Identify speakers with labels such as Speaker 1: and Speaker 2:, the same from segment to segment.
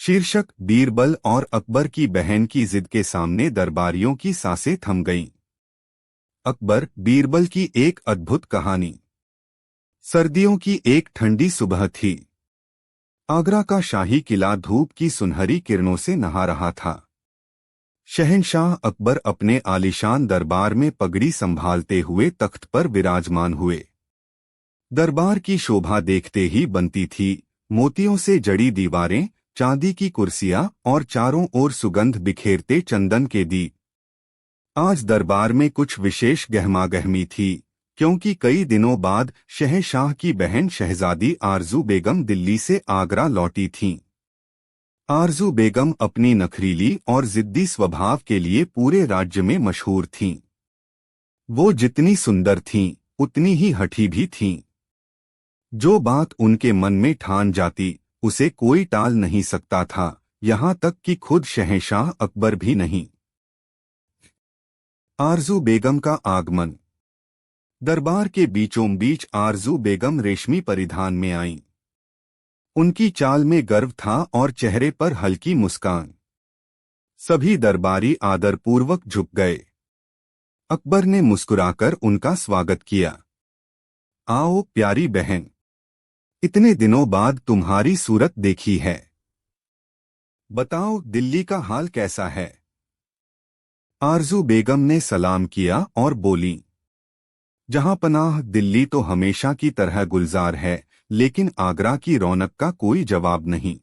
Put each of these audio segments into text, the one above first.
Speaker 1: शीर्षक बीरबल और अकबर की बहन की जिद के सामने दरबारियों की सांसें थम गईं। अकबर बीरबल की एक अद्भुत कहानी। सर्दियों की एक ठंडी सुबह थी। आगरा का शाही किला धूप की सुनहरी किरणों से नहा रहा था। शहंशाह अकबर अपने आलीशान दरबार में पगड़ी संभालते हुए तख्त पर विराजमान हुए। दरबार की शोभा देखते ही बनती थी। मोतियों से जड़ी दीवारें, चांदी की कुर्सियां और चारों ओर सुगंध बिखेरते चंदन के दीप। आज दरबार में कुछ विशेष गहमागहमी थी, क्योंकि कई दिनों बाद शहंशाह की बहन शहजादी आरजू बेगम दिल्ली से आगरा लौटी थीं। आरजू बेगम अपनी नखरीली और जिद्दी स्वभाव के लिए पूरे राज्य में मशहूर थीं। वो जितनी सुंदर थीं, उतनी ही हठी भी थीं। जो बात उनके मन में ठान जाती, उसे कोई टाल नहीं सकता था, यहाँ तक कि खुद शहंशाह अकबर भी नहीं। आरजू बेगम का आगमन। दरबार के बीचों बीच आरजू बेगम रेशमी परिधान में आईं। उनकी चाल में गर्व था और चेहरे पर हल्की मुस्कान। सभी दरबारी आदरपूर्वक झुक गए। अकबर ने मुस्कुराकर उनका स्वागत किया। आओ प्यारी बहन, इतने दिनों बाद तुम्हारी सूरत देखी है। बताओ दिल्ली का हाल कैसा है? आरजू बेगम ने सलाम किया और बोली, जहां पनाह दिल्ली तो हमेशा की तरह गुलजार है, लेकिन आगरा की रौनक का कोई जवाब नहीं।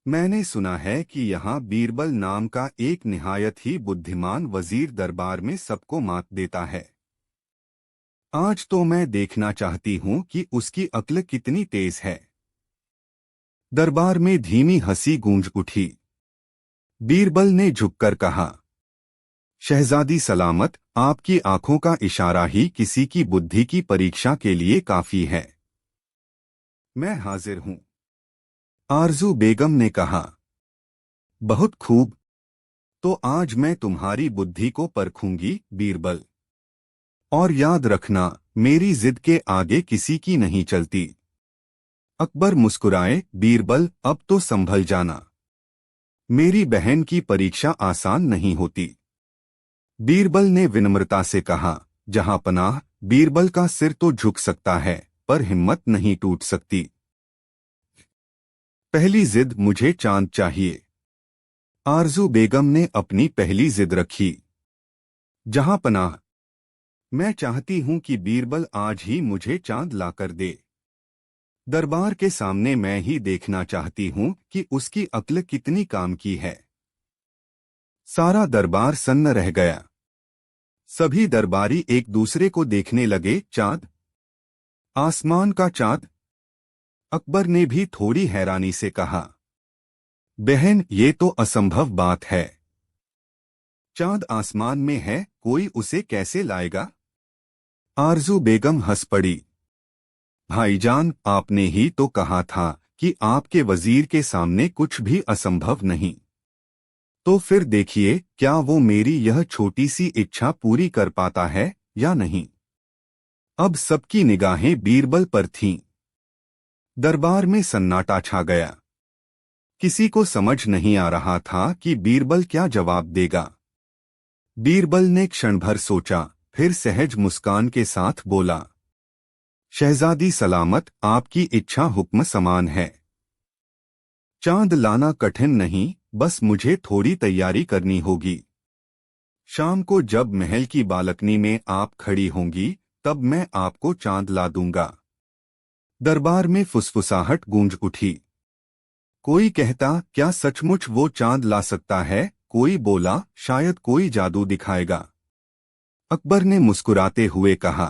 Speaker 1: मैंने सुना है कि यहाँ बीरबल नाम का एक निहायत ही बुद्धिमान वजीर दरबार में सबको मात देता है। आज तो मैं देखना चाहती हूँ कि उसकी अक्ल कितनी तेज है। दरबार में धीमी हंसी गूंज उठी। बीरबल ने झुककर कहा, शहजादी सलामत, आपकी आंखों का इशारा ही किसी की बुद्धि की परीक्षा के लिए काफी है। मैं हाजिर हूं। आरजू बेगम ने कहा, बहुत खूब। तो आज मैं तुम्हारी बुद्धि को परखूंगी बीरबल। और याद रखना, मेरी जिद के आगे किसी की नहीं चलती। अकबर मुस्कुराए, बीरबल अब तो संभल जाना। मेरी बहन की परीक्षा आसान नहीं होती। बीरबल ने विनम्रता से कहा, जहां पनाह, बीरबल का सिर तो झुक सकता है, पर हिम्मत नहीं टूट सकती। पहली जिद, मुझे चांद चाहिए। आरजू बेगम ने अपनी पहली जिद रखी। जहां पनाह, मैं चाहती हूं कि बीरबल आज ही मुझे चांद लाकर दे। दरबार के सामने मैं ही देखना चाहती हूं कि उसकी अक्ल कितनी काम की है। सारा दरबार सन्न रह गया। सभी दरबारी एक दूसरे को देखने लगे। चांद? आसमान का चांद? अकबर ने भी थोड़ी हैरानी से कहा, बहन, ये तो असंभव बात है। चांद आसमान में है, कोई उसे कैसे लाएगा? आरजू बेगम हंस पड़ी। भाईजान, आपने ही तो कहा था कि आपके वजीर के सामने कुछ भी असंभव नहीं। तो फिर देखिए, क्या वो मेरी यह छोटी सी इच्छा पूरी कर पाता है या नहीं। अब सबकी निगाहें बीरबल पर थीं। दरबार में सन्नाटा छा गया। किसी को समझ नहीं आ रहा था कि बीरबल क्या जवाब देगा। बीरबल ने क्षण भर सोचा, फिर सहज मुस्कान के साथ बोला, शहजादी सलामत, आपकी इच्छा हुक्म समान है। चांद लाना कठिन नहीं, बस मुझे थोड़ी तैयारी करनी होगी। शाम को जब महल की बालकनी में आप खड़ी होंगी, तब मैं आपको चांद ला दूंगा। दरबार में फुसफुसाहट गूंज उठी। कोई कहता, क्या सचमुच वो चांद ला सकता है? कोई बोला, शायद कोई जादू दिखाएगा। अकबर ने मुस्कुराते हुए कहा,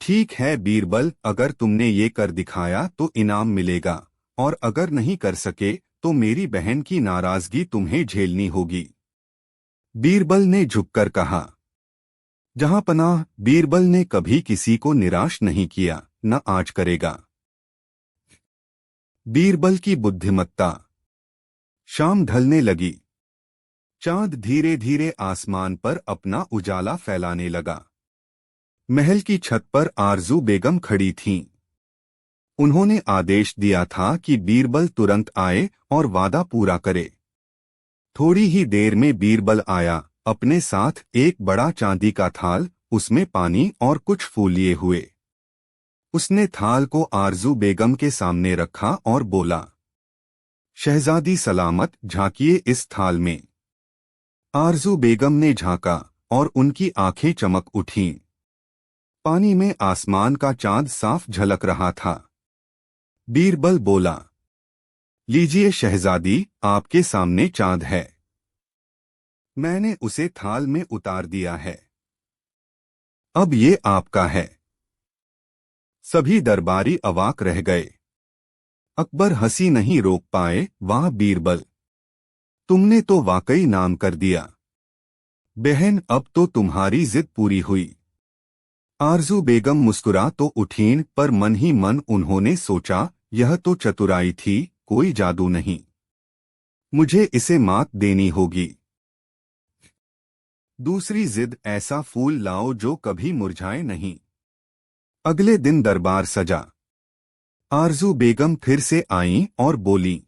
Speaker 1: ठीक है बीरबल, अगर तुमने ये कर दिखाया तो इनाम मिलेगा, और अगर नहीं कर सके तो मेरी बहन की नाराजगी तुम्हें झेलनी होगी। बीरबल ने झुककर कहा, जहां पनाह, बीरबल ने कभी किसी को निराश नहीं किया, न आज करेगा। बीरबल की बुद्धिमत्ता। शाम ढलने लगी। चांद धीरे धीरे आसमान पर अपना उजाला फैलाने लगा। महल की छत पर आरजू बेगम खड़ी थीं। उन्होंने आदेश दिया था कि बीरबल तुरंत आए और वादा पूरा करे। थोड़ी ही देर में बीरबल आया, अपने साथ एक बड़ा चांदी का थाल, उसमें पानी और कुछ फूल लिए हुए। उसने थाल को आरजू बेगम के सामने रखा और बोला, शहजादी सलामत, झांकिए इस थाल में। आरजू बेगम ने झांका और उनकी आंखें चमक उठीं। पानी में आसमान का चांद साफ झलक रहा था। बीरबल बोला, लीजिए शहजादी, आपके सामने चांद है। मैंने उसे थाल में उतार दिया है। अब ये आपका है। सभी दरबारी अवाक रह गए। अकबर हंसी नहीं रोक पाए। वाह बीरबल, तुमने तो वाकई नाम कर दिया। बहन, अब तो तुम्हारी जिद पूरी हुई। आरजू बेगम मुस्कुरा तो उठीं, पर मन ही मन उन्होंने सोचा, यह तो चतुराई थी, कोई जादू नहीं। मुझे इसे मात देनी होगी। दूसरी जिद, ऐसा फूल लाओ जो कभी मुरझाए नहीं। अगले दिन दरबार सजा। आरजू बेगम फिर से आईं और बोली,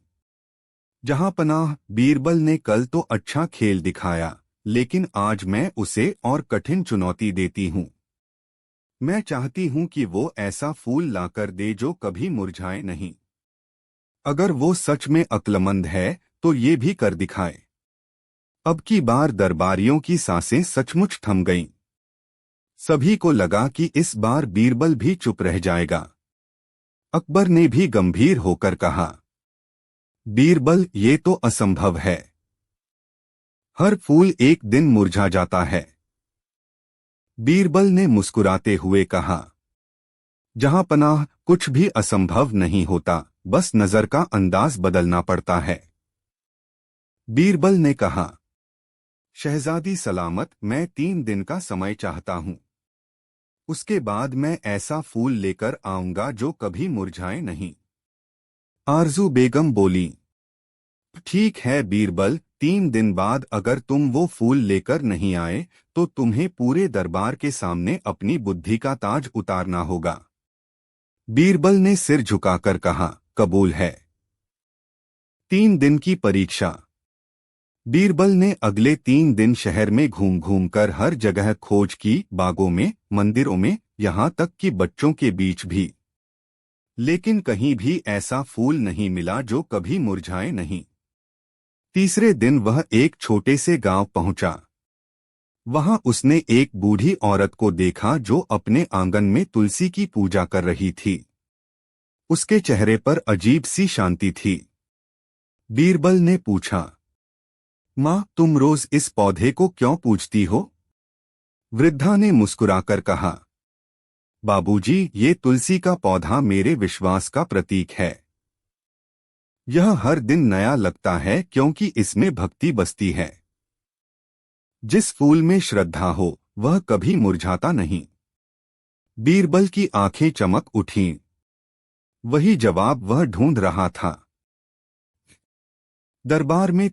Speaker 1: जहां पनाह, बीरबल ने कल तो अच्छा खेल दिखाया, लेकिन आज मैं उसे और कठिन चुनौती देती हूं। मैं चाहती हूं कि वो ऐसा फूल लाकर दे जो कभी मुरझाए नहीं। अगर वो सच में अक्लमंद है तो ये भी कर दिखाए। अब की बार दरबारियों की सांसें सचमुच थम गईं। सभी को लगा कि इस बार बीरबल भी चुप रह जाएगा। अकबर ने भी गंभीर होकर कहा, बीरबल, ये तो असंभव है। हर फूल एक दिन मुरझा जाता है। बीरबल ने मुस्कुराते हुए कहा, जहां पनाह, कुछ भी असंभव नहीं होता, बस नजर का अंदाज बदलना पड़ता है। बीरबल ने कहा, शहजादी सलामत, मैं 3 दिन का समय चाहता हूं। उसके बाद मैं ऐसा फूल लेकर आऊंगा जो कभी मुरझाए नहीं। आरजू बेगम बोली, ठीक है बीरबल, 3 दिन बाद अगर तुम वो फूल लेकर नहीं आए तो तुम्हें पूरे दरबार के सामने अपनी बुद्धि का ताज उतारना होगा। बीरबल ने सिर झुकाकर कहा, कबूल है। 3 दिन की परीक्षा। बीरबल ने अगले 3 दिन शहर में घूम घूम कर हर जगह खोज की, बागों में, मंदिरों में, यहाँ तक कि बच्चों के बीच भी। लेकिन कहीं भी ऐसा फूल नहीं मिला जो कभी मुरझाए नहीं। तीसरे दिन वह एक छोटे से गांव पहुंचा। वहां उसने एक बूढ़ी औरत को देखा जो अपने आंगन में तुलसी की पूजा कर रही थी। उसके चेहरे पर अजीब सी शांति थी। बीरबल ने पूछा, माँ, तुम रोज इस पौधे को क्यों पूजती हो? वृद्धा ने मुस्कुराकर कहा, बाबूजी, ये तुलसी का पौधा मेरे विश्वास का प्रतीक है। यह हर दिन नया लगता है क्योंकि इसमें भक्ति बसती है। जिस फूल में श्रद्धा हो वह कभी मुरझाता नहीं। बीरबल की आंखें चमक उठीं। वही जवाब वह ढूंढ रहा था। दरबार में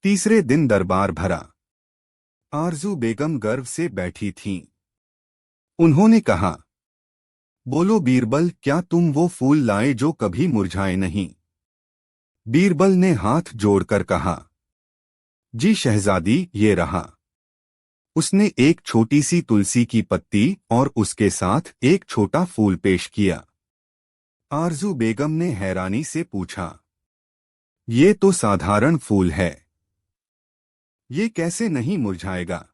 Speaker 1: तीसरे दिन दरबार भरा। आरजू बेगम गर्व से बैठी थीं। उन्होंने कहा, बोलो बीरबल, क्या तुम वो फूल लाए जो कभी मुरझाए नहीं? बीरबल ने हाथ जोड़कर कहा, जी शहजादी, ये रहा। उसने एक छोटी सी तुलसी की पत्ती और उसके साथ एक छोटा फूल पेश किया। आरजू बेगम ने हैरानी से पूछा, ये तो साधारण फूल है, ये कैसे नहीं मुरझाएगा?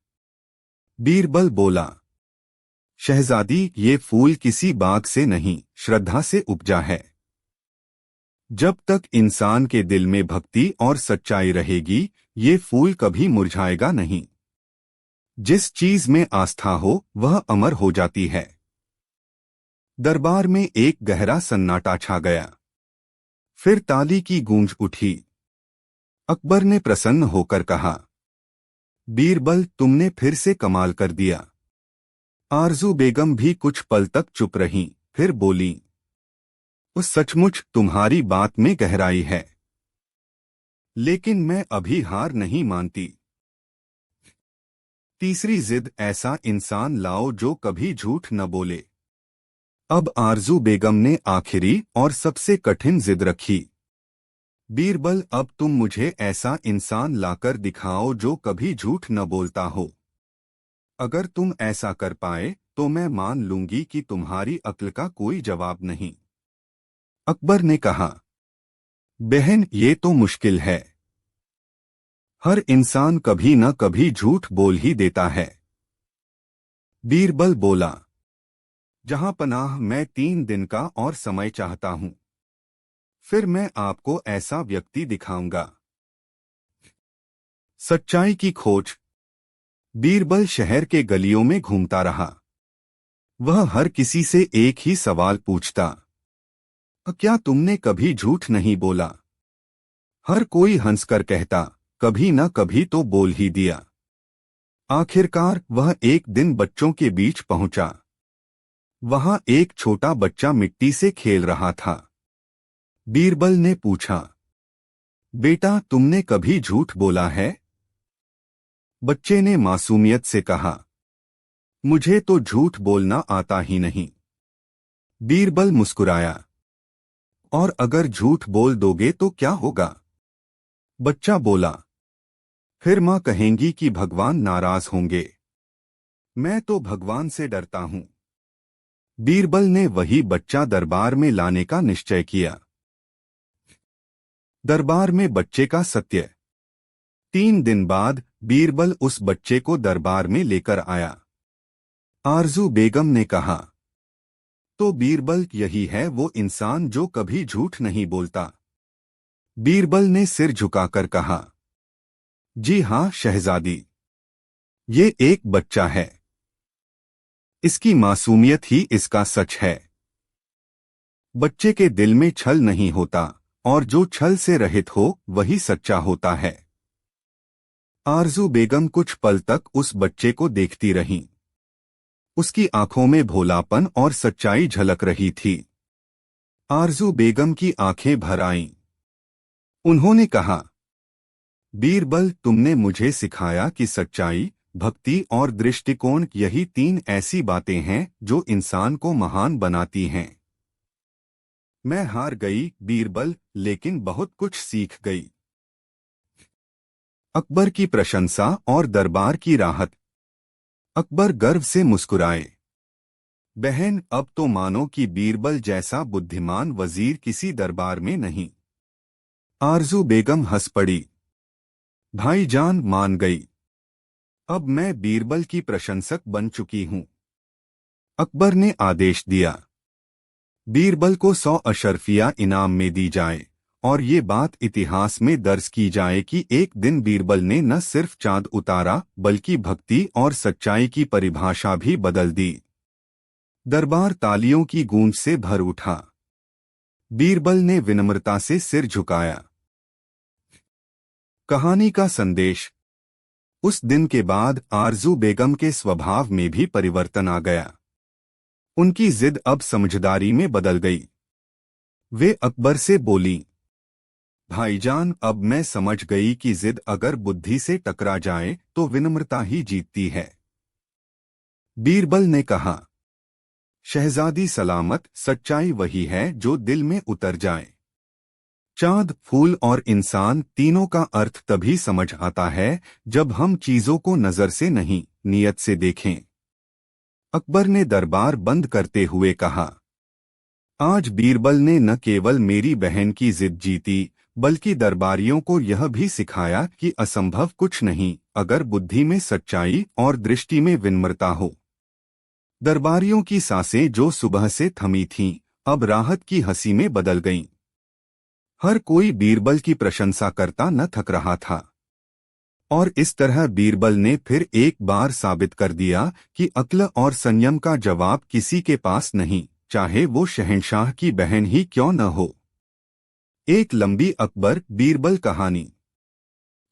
Speaker 1: बीरबल बोला, शहजादी, ये फूल किसी बाग से नहीं, श्रद्धा से उपजा है। जब तक इंसान के दिल में भक्ति और सच्चाई रहेगी, ये फूल कभी मुरझाएगा नहीं। जिस चीज में आस्था हो वह अमर हो जाती है। दरबार में एक गहरा सन्नाटा छा गया। फिर ताली की गूंज उठी। अकबर ने प्रसन्न होकर कहा, बीरबल, तुमने फिर से कमाल कर दिया। आरजू बेगम भी कुछ पल तक चुप रहीं, फिर बोली, उस सचमुच तुम्हारी बात में गहराई है, लेकिन मैं अभी हार नहीं मानती। तीसरी जिद, ऐसा इंसान लाओ जो कभी झूठ न बोले। अब आरजू बेगम ने आखिरी और सबसे कठिन जिद रखी। बीरबल, अब तुम मुझे ऐसा इंसान लाकर दिखाओ जो कभी झूठ न बोलता हो। अगर तुम ऐसा कर पाए तो मैं मान लूंगी कि तुम्हारी अक्ल का कोई जवाब नहीं। अकबर ने कहा, बहन, ये तो मुश्किल है। हर इंसान कभी न कभी झूठ बोल ही देता है। बीरबल बोला, जहां पनाह, मैं 3 दिन का और समय चाहता हूं, फिर मैं आपको ऐसा व्यक्ति दिखाऊंगा। सच्चाई की खोज। बीरबल शहर के गलियों में घूमता रहा। वह हर किसी से एक ही सवाल पूछता, क्या तुमने कभी झूठ नहीं बोला? हर कोई हंसकर कहता, कभी न कभी तो बोल ही दिया। आखिरकार वह एक दिन बच्चों के बीच पहुंचा। वहां एक छोटा बच्चा मिट्टी से खेल रहा था। बीरबल ने पूछा, बेटा, तुमने कभी झूठ बोला है? बच्चे ने मासूमियत से कहा, मुझे तो झूठ बोलना आता ही नहीं। बीरबल मुस्कुराया, और अगर झूठ बोल दोगे तो क्या होगा? बच्चा बोला, फिर मां कहेंगी कि भगवान नाराज होंगे। मैं तो भगवान से डरता हूं। बीरबल ने वही बच्चा दरबार में लाने का निश्चय किया। दरबार में बच्चे का सत्य। 3 दिन बाद बीरबल उस बच्चे को दरबार में लेकर आया। आरजू बेगम ने कहा, तो बीरबल, यही है वो इंसान जो कभी झूठ नहीं बोलता? बीरबल ने सिर झुकाकर कहा, जी हां शहजादी, ये एक बच्चा है। इसकी मासूमियत ही इसका सच है। बच्चे के दिल में छल नहीं होता, और जो छल से रहित हो वही सच्चा होता है। आरजू बेगम कुछ पल तक उस बच्चे को देखती रहीं। उसकी आंखों में भोलापन और सच्चाई झलक रही थी। आरजू बेगम की आंखें भर आईं। उन्होंने कहा, बीरबल, तुमने मुझे सिखाया कि सच्चाई, भक्ति और दृष्टिकोण, यही 3 ऐसी बातें हैं जो इंसान को महान बनाती हैं। मैं हार गई बीरबल, लेकिन बहुत कुछ सीख गई। अकबर की प्रशंसा और दरबार की राहत। अकबर गर्व से मुस्कुराए। बहन, अब तो मानो कि बीरबल जैसा बुद्धिमान वजीर किसी दरबार में नहीं। आरजू बेगम हंस पड़ी। भाईजान, मान गई। अब मैं बीरबल की प्रशंसक बन चुकी हूं। अकबर ने आदेश दिया, बीरबल को 100 अशरफिया इनाम में दी जाए, और ये बात इतिहास में दर्ज की जाए कि एक दिन बीरबल ने न सिर्फ चांद उतारा बल्कि भक्ति और सच्चाई की परिभाषा भी बदल दी। दरबार तालियों की गूंज से भर उठा। बीरबल ने विनम्रता से सिर झुकाया। कहानी का संदेश। उस दिन के बाद आरजू बेगम के स्वभाव में भी परिवर्तन आ गया। उनकी जिद अब समझदारी में बदल गई। वे अकबर से बोली, भाईजान, अब मैं समझ गई कि जिद अगर बुद्धि से टकरा जाए तो विनम्रता ही जीतती है। बीरबल ने कहा, शहजादी सलामत, सच्चाई वही है जो दिल में उतर जाए। चांद, फूल और इंसान, तीनों का अर्थ तभी समझ आता है जब हम चीजों को नजर से नहीं, नियत से देखें। अकबर ने दरबार बंद करते हुए कहा, आज बीरबल ने न केवल मेरी बहन की जिद जीती बल्कि दरबारियों को यह भी सिखाया कि असंभव कुछ नहीं अगर बुद्धि में सच्चाई और दृष्टि में विनम्रता हो। दरबारियों की सांसें जो सुबह से थमी थीं, अब राहत की हंसी में बदल गईं। हर कोई बीरबल की प्रशंसा करता न थक रहा था। और इस तरह बीरबल ने फिर एक बार साबित कर दिया कि अक्ल और संयम का जवाब किसी के पास नहीं, चाहे वो शहंशाह की बहन ही क्यों न हो। एक लंबी अकबर बीरबल कहानी।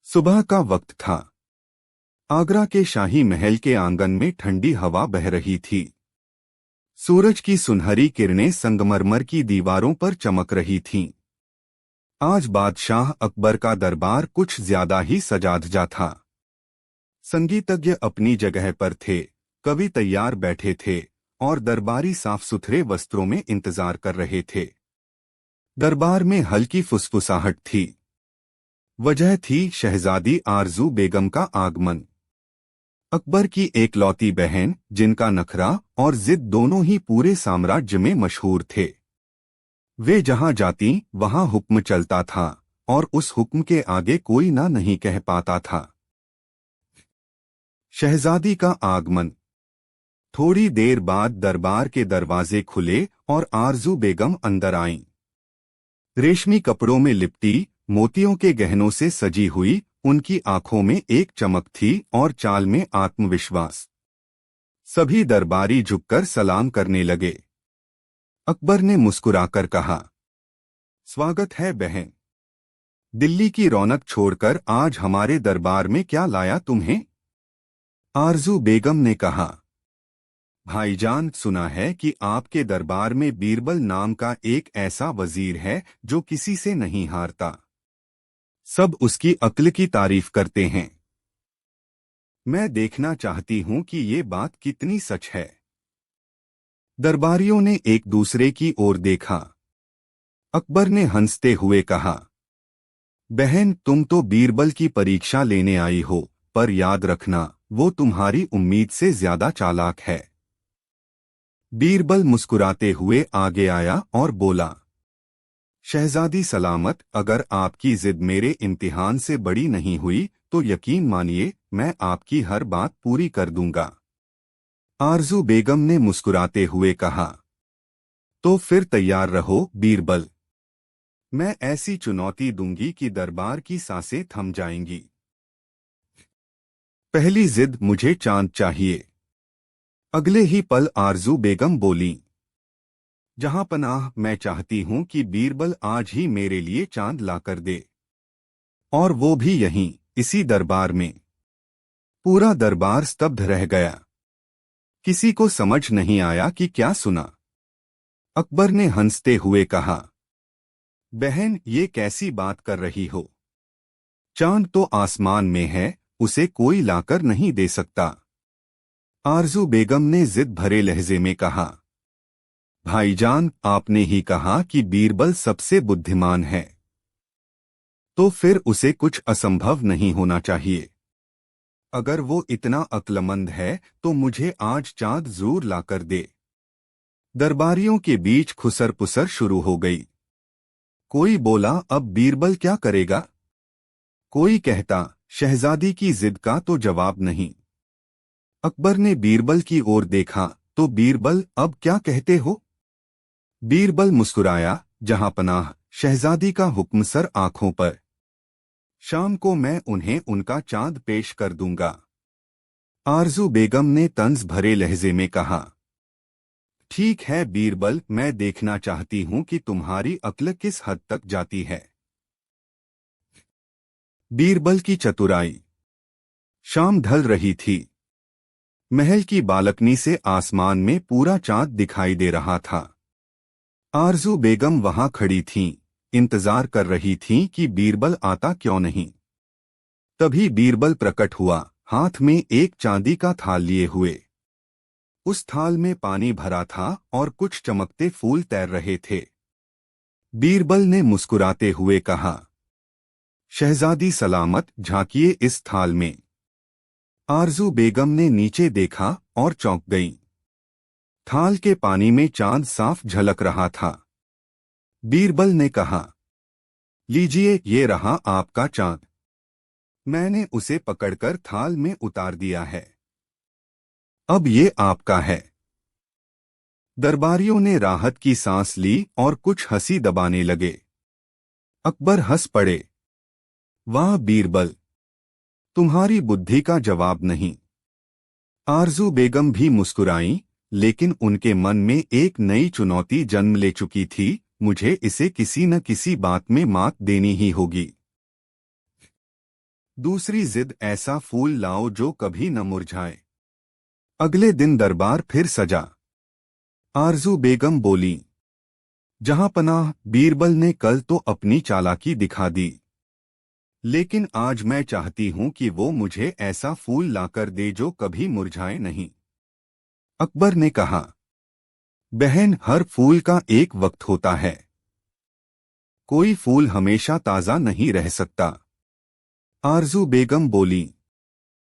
Speaker 1: सुबह का वक्त था। आगरा के शाही महल के आंगन में ठंडी हवा बह रही थी। सूरज की सुनहरी किरणें संगमरमर की दीवारों पर चमक रही थीं। आज बादशाह अकबर का दरबार कुछ ज्यादा ही सजा-धजा था। संगीतज्ञ अपनी जगह पर थे, कवि तैयार बैठे थे, और दरबारी साफ सुथरे वस्त्रों में इंतजार कर रहे थे। दरबार में हल्की फुसफुसाहट थी। वजह थी शहजादी आरजू बेगम का आगमन। अकबर की एकलौती बहन, जिनका नखरा और जिद दोनों ही पूरे साम्राज्य में मशहूर थे। वे जहां जाती वहां हुक्म चलता था और उस हुक्म के आगे कोई ना नहीं कह पाता था। शहजादी का आगमन। थोड़ी देर बाद दरबार के दरवाजे खुले और आरजू बेगम अंदर आईं। रेशमी कपड़ों में लिपटी, मोतियों के गहनों से सजी हुई, उनकी आंखों में एक चमक थी और चाल में आत्मविश्वास। सभी दरबारी झुककर सलाम करने लगे। अकबर ने मुस्कुराकर कहा, स्वागत है बहन। दिल्ली की रौनक छोड़कर आज हमारे दरबार में क्या लाया तुम्हें? आरजू बेगम ने कहा, भाईजान, सुना है कि आपके दरबार में बीरबल नाम का एक ऐसा वजीर है जो किसी से नहीं हारता। सब उसकी अक्ल की तारीफ करते हैं। मैं देखना चाहती हूं कि ये बात कितनी सच है। दरबारियों ने एक दूसरे की ओर देखा। अकबर ने हंसते हुए कहा, बहन, तुम तो बीरबल की परीक्षा लेने आई हो, पर याद रखना वो तुम्हारी उम्मीद से ज्यादा चालाक है। बीरबल मुस्कुराते हुए आगे आया और बोला, शहजादी सलामत, अगर आपकी जिद मेरे इम्तिहान से बड़ी नहीं हुई तो यकीन मानिए मैं आपकी हर बात पूरी कर दूंगा। आरजू बेगम ने मुस्कुराते हुए कहा, तो फिर तैयार रहो बीरबल। मैं ऐसी चुनौती दूंगी कि दरबार की सांसें थम जाएंगी। पहली जिद, मुझे चांद चाहिए। अगले ही पल आरजू बेगम बोली, जहां पनाह, मैं चाहती हूं कि बीरबल आज ही मेरे लिए चांद लाकर दे, और वो भी यहीं, इसी दरबार में। पूरा दरबार स्तब्ध रह गया। किसी को समझ नहीं आया कि क्या सुना। अकबर ने हंसते हुए कहा, बहन, ये कैसी बात कर रही हो? चांद तो आसमान में है, उसे कोई लाकर नहीं दे सकता। आरजू बेगम ने जिद भरे लहजे में कहा, भाईजान, आपने ही कहा कि बीरबल सबसे बुद्धिमान है, तो फिर उसे कुछ असंभव नहीं होना चाहिए। अगर वो इतना अक्लमंद है तो मुझे आज चांद जरूर लाकर दे। दरबारियों के बीच खुसर पुसर शुरू हो गई। कोई बोला, अब बीरबल क्या करेगा? कोई कहता, शहजादी की जिद का तो जवाब नहीं। अकबर ने बीरबल की ओर देखा, तो बीरबल, अब क्या कहते हो? बीरबल मुस्कुराया, जहां पनाह, शहजादी का हुक्म सर आंखों पर। शाम को मैं उन्हें उनका चांद पेश कर दूंगा। आरजू बेगम ने तंज भरे लहजे में कहा, ठीक है बीरबल, मैं देखना चाहती हूं कि तुम्हारी अक्ल किस हद तक जाती है। बीरबल की चतुराई। शाम ढल रही थी। महल की बालकनी से आसमान में पूरा चांद दिखाई दे रहा था। आरजू बेगम वहां खड़ी थीं, इंतजार कर रही थीं कि बीरबल आता क्यों नहीं। तभी बीरबल प्रकट हुआ, हाथ में एक चांदी का थाल लिए हुए। उस थाल में पानी भरा था और कुछ चमकते फूल तैर रहे थे। बीरबल ने मुस्कुराते हुए कहा, शहजादी सलामत, झांकिए इस थाल में। आरजू बेगम ने नीचे देखा और चौंक गईं। थाल के पानी में चांद साफ झलक रहा था। बीरबल ने कहा, लीजिए, ये रहा आपका चांद। मैंने उसे पकड़कर थाल में उतार दिया है। अब ये आपका है। दरबारियों ने राहत की सांस ली और कुछ हंसी दबाने लगे। अकबर हंस पड़े, वाह बीरबल, तुम्हारी बुद्धि का जवाब नहीं। आरजू बेगम भी मुस्कुराईं, लेकिन उनके मन में एक नई चुनौती जन्म ले चुकी थी, मुझे इसे किसी न किसी बात में मात देनी ही होगी। दूसरी जिद, ऐसा फूल लाओ जो कभी न मुरझाए। अगले दिन दरबार फिर सजा। आरजू बेगम बोली, जहां पनाह, बीरबल ने कल तो अपनी चालाकी दिखा दी, लेकिन आज मैं चाहती हूं कि वो मुझे ऐसा फूल लाकर दे जो कभी मुरझाए नहीं। अकबर ने कहा, बहन, हर फूल का एक वक्त होता है। कोई फूल हमेशा ताजा नहीं रह सकता। आरजू बेगम बोली।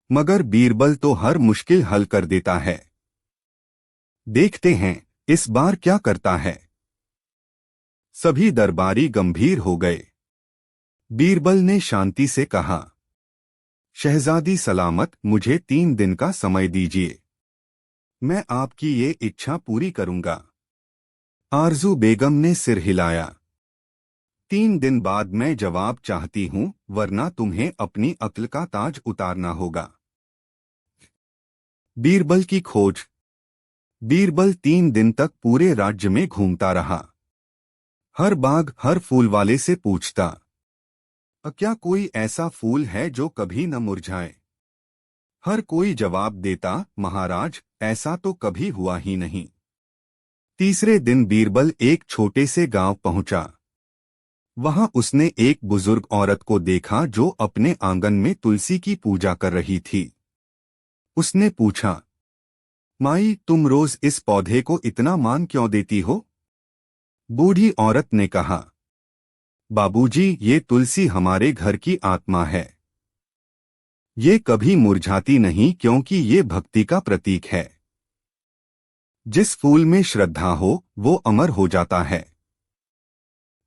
Speaker 1: मगर बीरबल तो हर मुश्किल हल कर देता है। देखते हैं इस बार क्या करता है। सभी दरबारी गंभीर हो गए। बीरबल ने शांति से कहा, शहजादी सलामत, मुझे 3 दिन का समय दीजिए। मैं आपकी ये इच्छा पूरी करूंगा। आरजू बेगम ने सिर हिलाया। 3 दिन बाद मैं जवाब चाहती हूं, वरना तुम्हें अपनी अक्ल का ताज उतारना होगा। बीरबल की खोज। बीरबल 3 दिन तक पूरे राज्य में घूमता रहा। हर बाग, हर फूल वाले से पूछता, क्या कोई ऐसा फूल है जो कभी न मुरझाए? हर कोई जवाब देता, महाराज, ऐसा तो कभी हुआ ही नहीं। तीसरे दिन बीरबल एक छोटे से गांव पहुंचा। वहां उसने एक बुजुर्ग औरत को देखा जो अपने आंगन में तुलसी की पूजा कर रही थी। उसने पूछा, माई, तुम रोज इस पौधे को इतना मान क्यों देती हो? बूढ़ी औरत ने कहा, बाबूजी, ये तुलसी हमारे घर की आत्मा है। ये कभी मुरझाती नहीं क्योंकि ये भक्ति का प्रतीक है। जिस फूल में श्रद्धा हो वो अमर हो जाता है।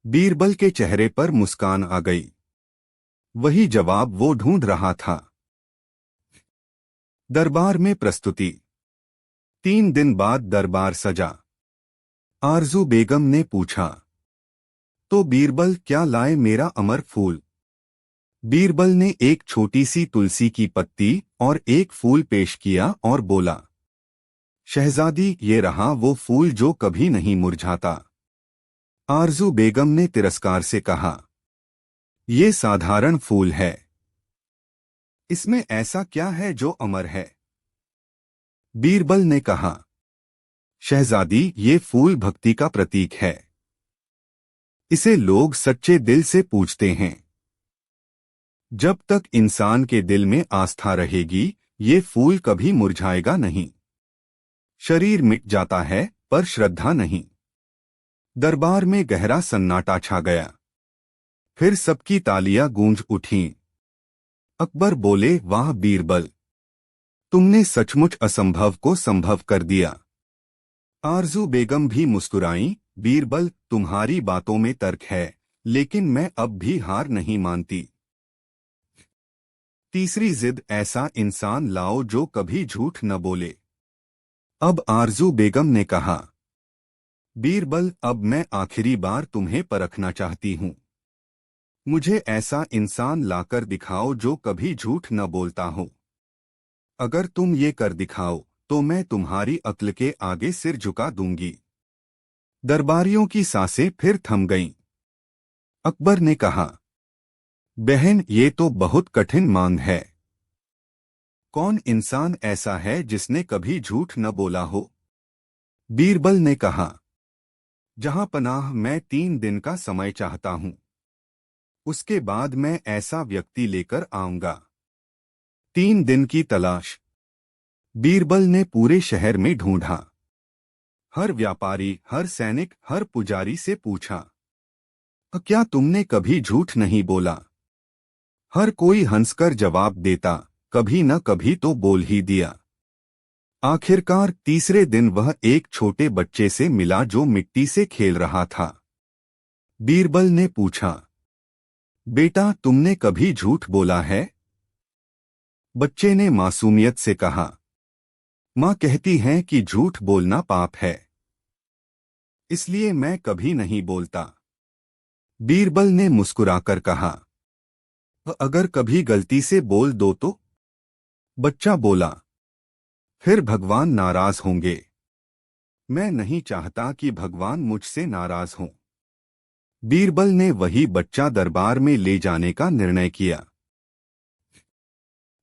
Speaker 1: बीरबल के चेहरे पर मुस्कान आ गई। वही जवाब वो ढूंढ रहा था। दरबार में प्रस्तुति। 3 दिन बाद दरबार सजा। आरजू बेगम ने पूछा, तो बीरबल, क्या लाए मेरा अमर फूल? बीरबल ने एक छोटी सी तुलसी की पत्ती और एक फूल पेश किया और बोला, शहजादी, ये रहा वो फूल जो कभी नहीं मुरझाता। आरजू बेगम ने तिरस्कार से कहा, ये साधारण फूल है। इसमें ऐसा क्या है जो अमर है? बीरबल ने कहा, शहजादी, ये फूल भक्ति का प्रतीक है। इसे लोग सच्चे दिल से पूजते हैं। जब तक इंसान के दिल में आस्था रहेगी, ये फूल कभी मुरझाएगा नहीं। शरीर मिट जाता है पर श्रद्धा नहीं। दरबार में गहरा सन्नाटा छा गया। फिर सबकी तालियां गूंज उठीं। अकबर बोले, वाह बीरबल, तुमने सचमुच असंभव को संभव कर दिया। आरजू बेगम भी मुस्कुराईं, बीरबल, तुम्हारी बातों में तर्क है, लेकिन मैं अब भी हार नहीं मानती। तीसरी जिद, ऐसा इंसान लाओ जो कभी झूठ न बोले। अब आरजू बेगम ने कहा, बीरबल, अब मैं आखिरी बार तुम्हें परखना चाहती हूँ। मुझे ऐसा इंसान लाकर दिखाओ जो कभी झूठ न बोलता हो। अगर तुम ये कर दिखाओ तो मैं तुम्हारी अक्ल के आगे सिर झुका दूंगी। दरबारियों की सांसें फिर थम गईं। अकबर ने कहा, बहन, ये तो बहुत कठिन मांग है। कौन इंसान ऐसा है जिसने कभी झूठ न बोला हो? बीरबल ने कहा, जहां पनाह, मैं 3 दिन का समय चाहता हूं। उसके बाद मैं ऐसा व्यक्ति लेकर आऊंगा। 3 दिन की तलाश। बीरबल ने पूरे शहर में ढूंढा। हर व्यापारी, हर सैनिक, हर पुजारी से पूछा, क्या तुमने कभी झूठ नहीं बोला? हर कोई हंसकर जवाब देता, कभी न कभी तो बोल ही दिया। आखिरकार तीसरे दिन वह एक छोटे बच्चे से मिला जो मिट्टी से खेल रहा था। बीरबल ने पूछा, बेटा, तुमने कभी झूठ बोला है? बच्चे ने मासूमियत से कहा, माँ कहती हैं कि झूठ बोलना पाप है, इसलिए मैं कभी नहीं बोलता। बीरबल ने मुस्कुराकर कहा, अगर कभी गलती से बोल दो तो? बच्चा बोला, फिर भगवान नाराज होंगे। मैं नहीं चाहता कि भगवान मुझसे नाराज हों। बीरबल ने वही बच्चा दरबार में ले जाने का निर्णय किया।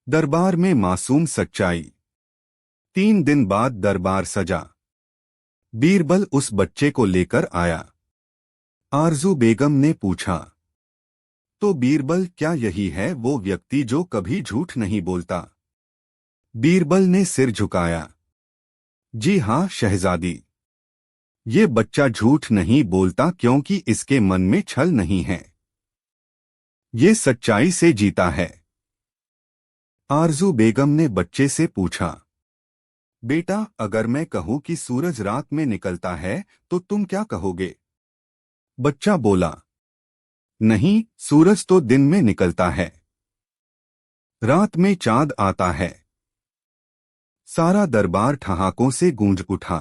Speaker 1: दरबार में मासूम सच्चाई। 3 दिन बाद दरबार सजा। बीरबल उस बच्चे को लेकर आया। आरजू बेगम ने पूछा, तो बीरबल, क्या यही है वो व्यक्ति जो कभी झूठ नहीं बोलता? बीरबल ने सिर झुकाया, जी हाँ शहजादी। ये बच्चा झूठ नहीं बोलता क्योंकि इसके मन में छल नहीं है। ये सच्चाई से जीता है। आरजू बेगम ने बच्चे से पूछा, बेटा, अगर मैं कहूं कि सूरज रात में निकलता है तो तुम क्या कहोगे? बच्चा बोला, नहीं, सूरज तो दिन में निकलता है। रात में चांद आता है। सारा दरबार ठहाकों से गूंज उठा।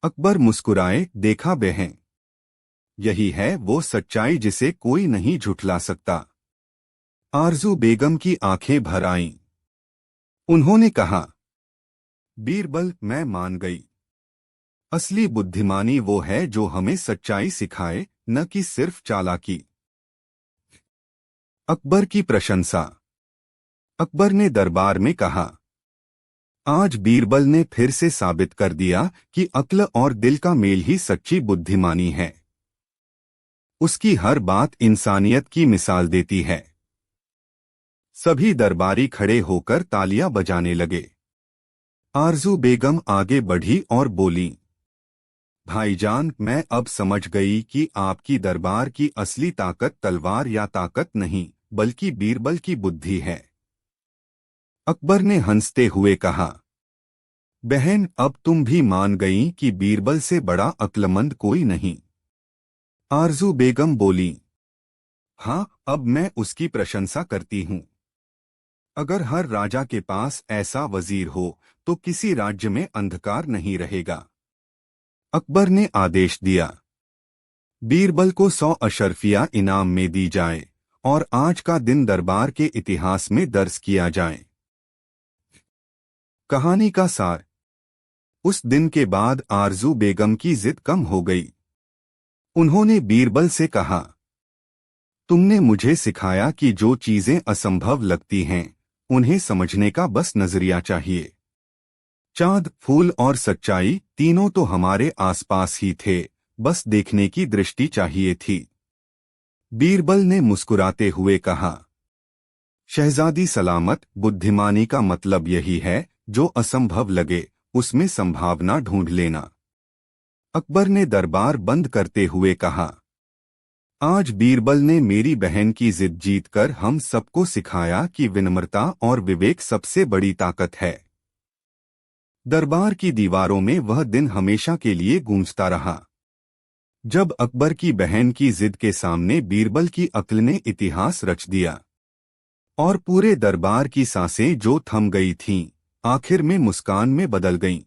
Speaker 1: अकबर मुस्कुराए, देखा बहन, यही है वो सच्चाई जिसे कोई नहीं झुठला सकता। आरजू बेगम की आंखें भर आईं। उन्होंने कहा, बीरबल, मैं मान गई। असली बुद्धिमानी वो है जो हमें सच्चाई सिखाए, न कि सिर्फ चालाकी। अकबर की प्रशंसा। अकबर ने दरबार में कहा, आज बीरबल ने फिर से साबित कर दिया कि अक्ल और दिल का मेल ही सच्ची बुद्धिमानी है। उसकी हर बात इंसानियत की मिसाल देती है। सभी दरबारी खड़े होकर तालियां बजाने लगे। आरजू बेगम आगे बढ़ी और बोली, भाईजान, मैं अब समझ गई कि आपकी दरबार की असली ताकत तलवार या ताकत नहीं, बल्कि बीरबल की बुद्धि है। अकबर ने हंसते हुए कहा, बहन, अब तुम भी मान गई कि बीरबल से बड़ा अक्लमंद कोई नहीं। आरजू बेगम बोली, हाँ, अब मैं उसकी प्रशंसा करती हूँ। अगर हर राजा के पास ऐसा वजीर हो तो किसी राज्य में अंधकार नहीं रहेगा। अकबर ने आदेश दिया, बीरबल को 100 अशरफिया इनाम में दी जाए और आज का दिन दरबार के इतिहास में दर्ज किया जाए। कहानी का सार। उस दिन के बाद आरजू बेगम की जिद कम हो गई। उन्होंने बीरबल से कहा, तुमने मुझे सिखाया कि जो चीजें असंभव लगती हैं उन्हें समझने का बस नजरिया चाहिए। चांद, फूल और सच्चाई तीनों तो हमारे आसपास ही थे, बस देखने की दृष्टि चाहिए थी। बीरबल ने मुस्कुराते हुए कहा, शहजादी सलामत, बुद्धिमानी का मतलब यही है, जो असंभव लगे उसमें संभावना ढूंढ लेना। अकबर ने दरबार बंद करते हुए कहा, आज बीरबल ने मेरी बहन की जिद जीतकर हम सबको सिखाया कि विनम्रता और विवेक सबसे बड़ी ताकत है। दरबार की दीवारों में वह दिन हमेशा के लिए गूंजता रहा, जब अकबर की बहन की जिद के सामने बीरबल की अक्ल ने इतिहास रच दिया। और पूरे दरबार की सांसें जो थम गई थीं, आखिर में मुस्कान में बदल गईं।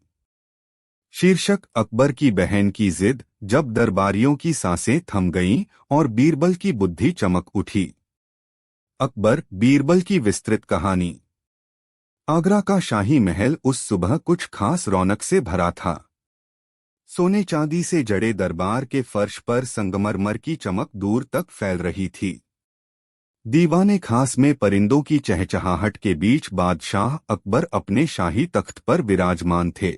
Speaker 1: शीर्षक, अकबर की बहन की जिद, जब दरबारियों की सांसें थम गईं और बीरबल की बुद्धि चमक उठी। अकबर, बीरबल की विस्तृत कहानी। आगरा का शाही महल उस सुबह कुछ खास रौनक से भरा था। सोने चांदी से जड़े दरबार के फर्श पर संगमरमर की चमक दूर तक फैल रही थी। दीवाने खास में परिंदों की चहचहाहट के बीच बादशाह अकबर अपने शाही तख्त पर विराजमान थे।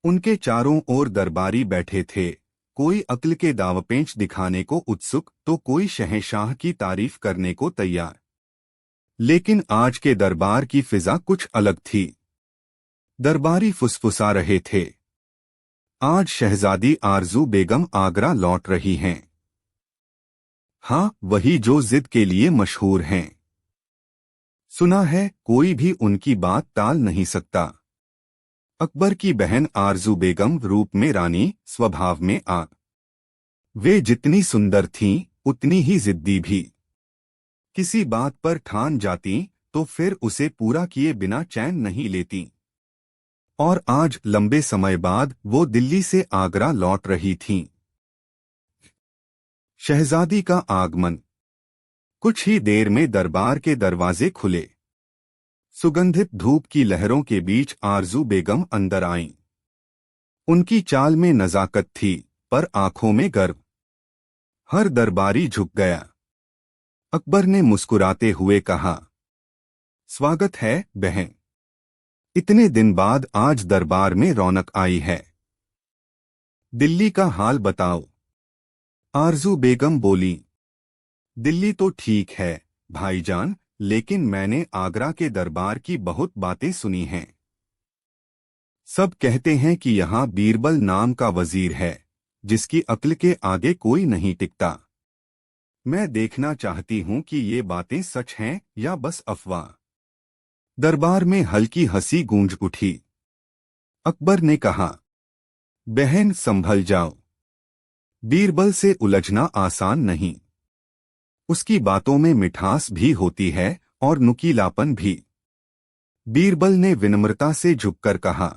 Speaker 1: उनके चारों ओर दरबारी बैठे थे, कोई अक्ल के दावपेंच दिखाने को उत्सुक तो कोई शहंशाह की तारीफ करने को तैयार। लेकिन आज के दरबार की फिजा कुछ अलग थी। दरबारी फुसफुसा रहे थे, आज शहजादी आरजू बेगम आगरा लौट रही हैं। हाँ, वही जो जिद के लिए मशहूर हैं। सुना है कोई भी उनकी बात टाल नहीं सकता। अकबर की बहन आरजू बेगम रूप में रानी, स्वभाव में आग। वे जितनी सुंदर थीं, उतनी ही जिद्दी भी। किसी बात पर ठान जाती तो फिर उसे पूरा किए बिना चैन नहीं लेती। और आज लंबे समय बाद वो दिल्ली से आगरा लौट रही थीं। शहजादी का आगमन। कुछ ही देर में दरबार के दरवाजे खुले। सुगंधित धूप की लहरों के बीच आरजू बेगम अंदर आईं। उनकी चाल में नजाकत थी, पर आंखों में गर्व। हर दरबारी झुक गया। अकबर ने मुस्कुराते हुए कहा, स्वागत है बहन। इतने दिन बाद आज दरबार में रौनक आई है। दिल्ली का हाल बताओ। आरजू बेगम बोली, दिल्ली तो ठीक है भाईजान, लेकिन मैंने आगरा के दरबार की बहुत बातें सुनी हैं। सब कहते हैं कि यहाँ बीरबल नाम का वजीर है जिसकी अक्ल के आगे कोई नहीं टिकता। मैं देखना चाहती हूँ कि ये बातें सच हैं या बस अफवाह। दरबार में हल्की हंसी गूंज उठी। अकबर ने कहा, बहन संभल जाओ। बीरबल से उलझना आसान नहीं। उसकी बातों में मिठास भी होती है और नुकीलापन भी। बीरबल ने विनम्रता से झुककर कहा,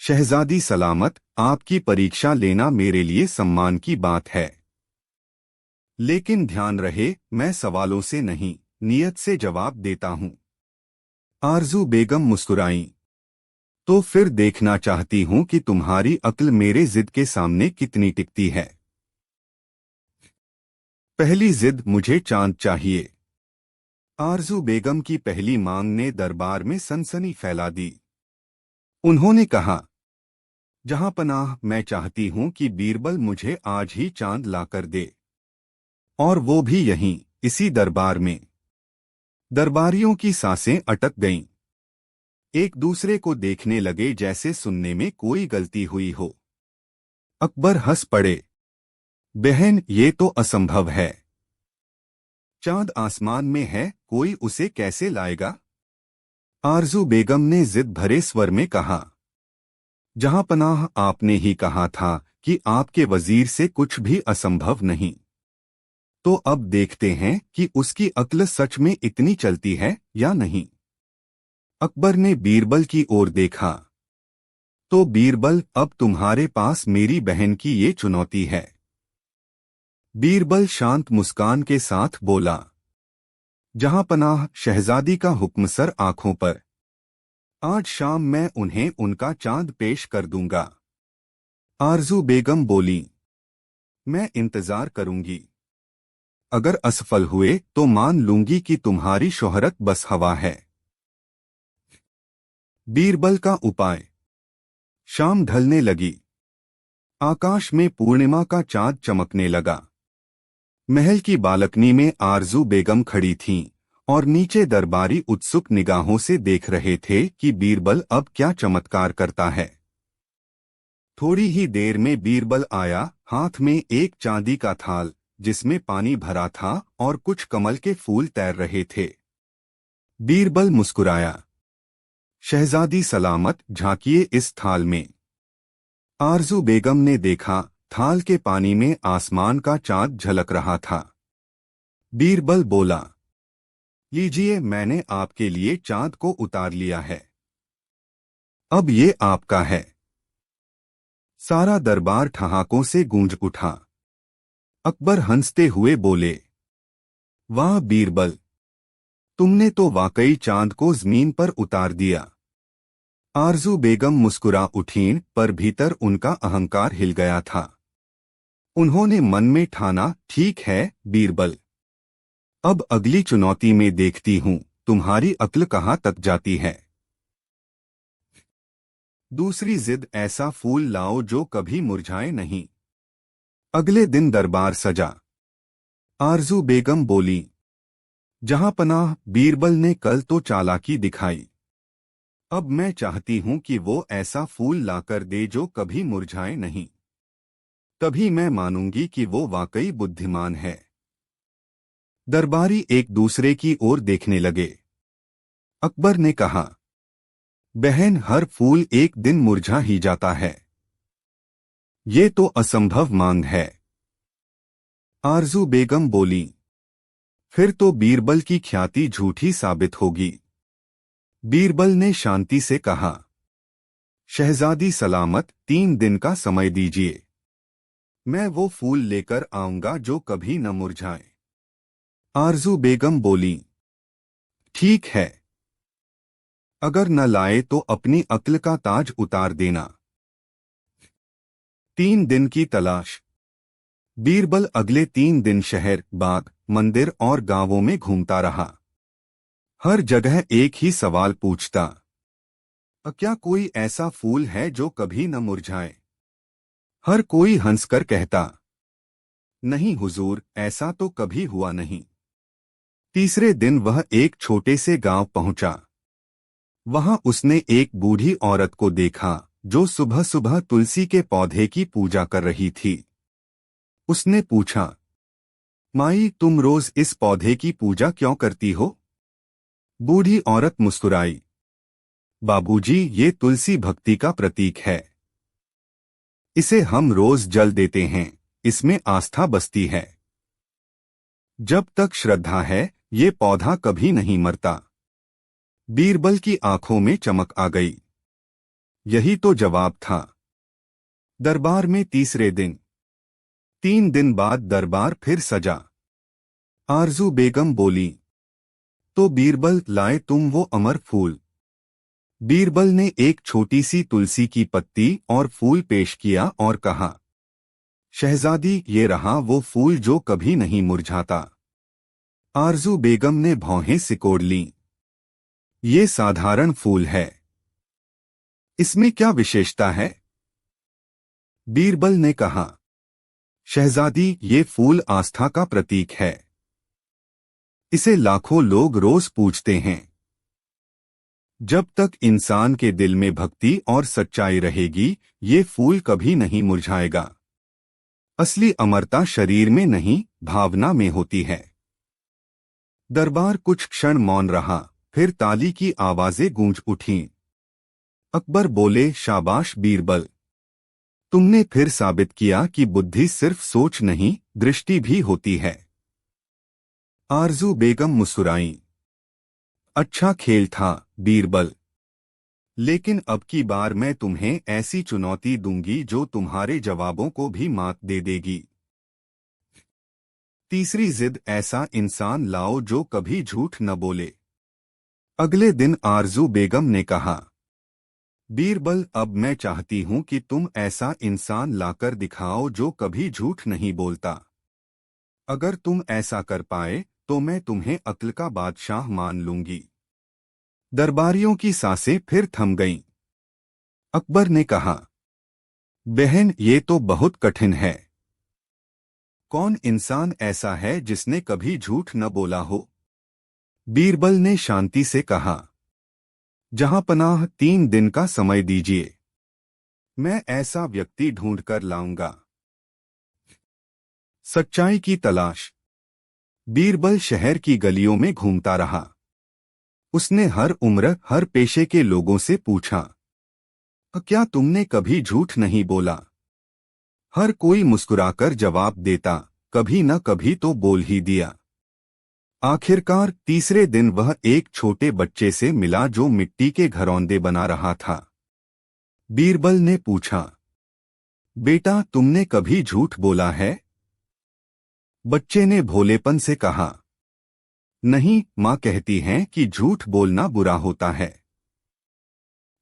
Speaker 1: शहजादी सलामत, आपकी परीक्षा लेना मेरे लिए सम्मान की बात है। लेकिन ध्यान रहे, मैं सवालों से नहीं, नियत से जवाब देता हूं। आरजू बेगम मुस्कुराईं। तो फिर देखना चाहती हूं कि तुम्हारी अक्ल मेरे जिद के सामने कितनी टिकती है। पहली जिद, मुझे चांद चाहिए। आरजू बेगम की पहली मांग ने दरबार में सनसनी फैला दी। उन्होंने कहा, जहां पनाह, मैं चाहती हूं कि बीरबल मुझे आज ही चांद लाकर दे, और वो भी यहीं, इसी दरबार में। दरबारियों की सांसें अटक गईं। एक दूसरे को देखने लगे जैसे सुनने में कोई गलती हुई हो। अकबर हंस पड़े, बहन, ये तो असंभव है। चांद आसमान में है, कोई उसे कैसे लाएगा? आरजू बेगम ने जिद भरे स्वर में कहा, जहां पनाह, आपने ही कहा था कि आपके वजीर से कुछ भी असंभव नहीं। तो अब देखते हैं कि उसकी अक्ल सच में इतनी चलती है या नहीं। अकबर ने बीरबल की ओर देखा। तो बीरबल, अब तुम्हारे पास मेरी बहन की ये चुनौती है। बीरबल शांत मुस्कान के साथ बोला, जहां पनाह, शहजादी का हुक्म सर आंखों पर। आज शाम मैं उन्हें उनका चांद पेश कर दूंगा। आरजू बेगम बोली, मैं इंतजार करूंगी। अगर असफल हुए तो मान लूंगी कि तुम्हारी शोहरत बस हवा है। बीरबल का उपाय। शाम ढलने लगी। आकाश में पूर्णिमा का चांद चमकने लगा। महल की बालकनी में आरजू बेगम खड़ी थीं और नीचे दरबारी उत्सुक निगाहों से देख रहे थे कि बीरबल अब क्या चमत्कार करता है। थोड़ी ही देर में बीरबल आया, हाथ में एक चांदी का थाल जिसमें पानी भरा था और कुछ कमल के फूल तैर रहे थे। बीरबल मुस्कुराया, शहजादी सलामत, झांकिए इस थाल में। आरजू बेगम ने देखा, थाल के पानी में आसमान का चांद झलक रहा था। बीरबल बोला, लीजिए, मैंने आपके लिए चांद को उतार लिया है। अब ये आपका है। सारा दरबार ठहाकों से गूंज उठा। अकबर हंसते हुए बोले, वाह बीरबल, तुमने तो वाकई चांद को जमीन पर उतार दिया। आरजू बेगम मुस्कुरा उठीं, पर भीतर उनका अहंकार हिल गया था। उन्होंने मन में ठाना, ठीक है बीरबल, अब अगली चुनौती में देखती हूं तुम्हारी अक्ल कहां तक जाती है। दूसरी जिद, ऐसा फूल लाओ जो कभी मुरझाए नहीं। अगले दिन दरबार सजा। आरजू बेगम बोली, जहां पनाह, बीरबल ने कल तो चालाकी दिखाई। अब मैं चाहती हूं कि वो ऐसा फूल लाकर दे जो कभी मुरझाए नहीं। तभी मैं मानूंगी कि वो वाकई बुद्धिमान है। दरबारी एक दूसरे की ओर देखने लगे। अकबर ने कहा, बहन, हर फूल एक दिन मुरझा ही जाता है। ये तो असंभव मांग है। आरजू बेगम बोली, फिर तो बीरबल की ख्याति झूठी साबित होगी। बीरबल ने शांति से कहा, शहजादी सलामत, 3 दिन का समय दीजिए। मैं वो फूल लेकर आऊंगा जो कभी न मुरझाए। आरजू बेगम बोली, ठीक है। अगर न लाए तो अपनी अक्ल का ताज उतार देना। 3 दिन की तलाश। बीरबल अगले 3 दिन शहर, बाग, मंदिर और गांवों में घूमता रहा। हर जगह एक ही सवाल पूछता, क्या कोई ऐसा फूल है जो कभी न मुरझाए? हर कोई हंसकर कहता, नहीं हुजूर, ऐसा तो कभी हुआ नहीं। तीसरे दिन वह एक छोटे से गांव पहुंचा। वहां उसने एक बूढ़ी औरत को देखा जो सुबह सुबह तुलसी के पौधे की पूजा कर रही थी। उसने पूछा, माई, तुम रोज इस पौधे की पूजा क्यों करती हो? बूढ़ी औरत मुस्कुराई, बाबूजी, ये तुलसी भक्ति का प्रतीक है। इसे हम रोज जल देते हैं, इसमें आस्था बसती है। जब तक श्रद्धा है, ये पौधा कभी नहीं मरता। बीरबल की आंखों में चमक आ गई। यही तो जवाब था। दरबार में तीसरे दिन 3 दिन बाद दरबार फिर सजा। आरजू बेगम बोली, तो बीरबल लाए तुम वो अमर फूल? बीरबल ने एक छोटी सी तुलसी की पत्ती और फूल पेश किया और कहा, शहजादी, ये रहा वो फूल जो कभी नहीं मुरझाता। आरजू बेगम ने भौहें सिकोड़ लीं। ये साधारण फूल है, इसमें क्या विशेषता है? बीरबल ने कहा, शहजादी, ये फूल आस्था का प्रतीक है। इसे लाखों लोग रोज पूजते हैं। जब तक इंसान के दिल में भक्ति और सच्चाई रहेगी, ये फूल कभी नहीं मुरझाएगा। असली अमरता शरीर में नहीं, भावना में होती है। दरबार कुछ क्षण मौन रहा, फिर ताली की आवाजें गूंज उठीं। अकबर बोले, शाबाश बीरबल, तुमने फिर साबित किया कि बुद्धि सिर्फ सोच नहीं, दृष्टि भी होती है। आरजू बेगम मुस्कुराईं। अच्छा खेल था बीरबल, लेकिन अब की बार मैं तुम्हें ऐसी चुनौती दूंगी जो तुम्हारे जवाबों को भी मात दे देगी। तीसरी जिद, ऐसा इंसान लाओ जो कभी झूठ न बोले। अगले दिन आरजू बेगम ने कहा, बीरबल, अब मैं चाहती हूं कि तुम ऐसा इंसान लाकर दिखाओ जो कभी झूठ नहीं बोलता। अगर तुम ऐसा कर पाए तो मैं तुम्हें अक्ल का बादशाह मान लूंगी। दरबारियों की सांसें फिर थम गईं। अकबर ने कहा, बहन, ये तो बहुत कठिन है। कौन इंसान ऐसा है जिसने कभी झूठ न बोला हो? बीरबल ने शांति से कहा, जहां पनाह, 3 दिन का समय दीजिए, मैं ऐसा व्यक्ति ढूंढकर लाऊंगा। सच्चाई की तलाश। बीरबल शहर की गलियों में घूमता रहा। उसने हर उम्र, हर पेशे के लोगों से पूछा, क्या तुमने कभी झूठ नहीं बोला? हर कोई मुस्कुराकर जवाब देता, कभी न कभी तो बोल ही दिया। आखिरकार तीसरे दिन वह एक छोटे बच्चे से मिला जो मिट्टी के घरौंदे बना रहा था। बीरबल ने पूछा, बेटा, तुमने कभी झूठ बोला है? बच्चे ने भोलेपन से कहा, नहीं, माँ कहती हैं कि झूठ बोलना बुरा होता है।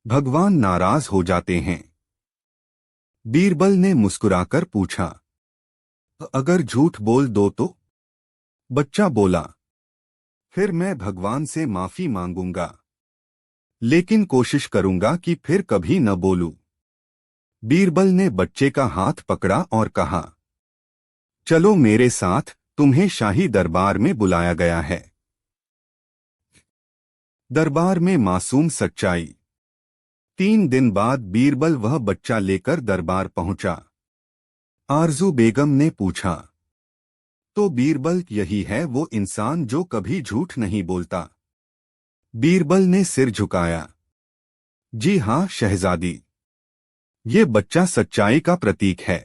Speaker 1: भगवान नाराज हो जाते हैं। बीरबल ने मुस्कुराकर पूछा, अगर झूठ बोल दो तो? बच्चा बोला, फिर मैं भगवान से माफी मांगूंगा, लेकिन कोशिश करूंगा कि फिर कभी न बोलूं। बीरबल ने बच्चे का हाथ पकड़ा और कहा, चलो मेरे साथ, तुम्हें शाही दरबार में बुलाया गया है। दरबार में मासूम सच्चाई। 3 दिन बाद बीरबल वह बच्चा लेकर दरबार पहुंचा। आरजू बेगम ने पूछा, तो बीरबल, यही है वो इंसान जो कभी झूठ नहीं बोलता? बीरबल ने सिर झुकाया, जी हां शहजादी, ये बच्चा सच्चाई का प्रतीक है।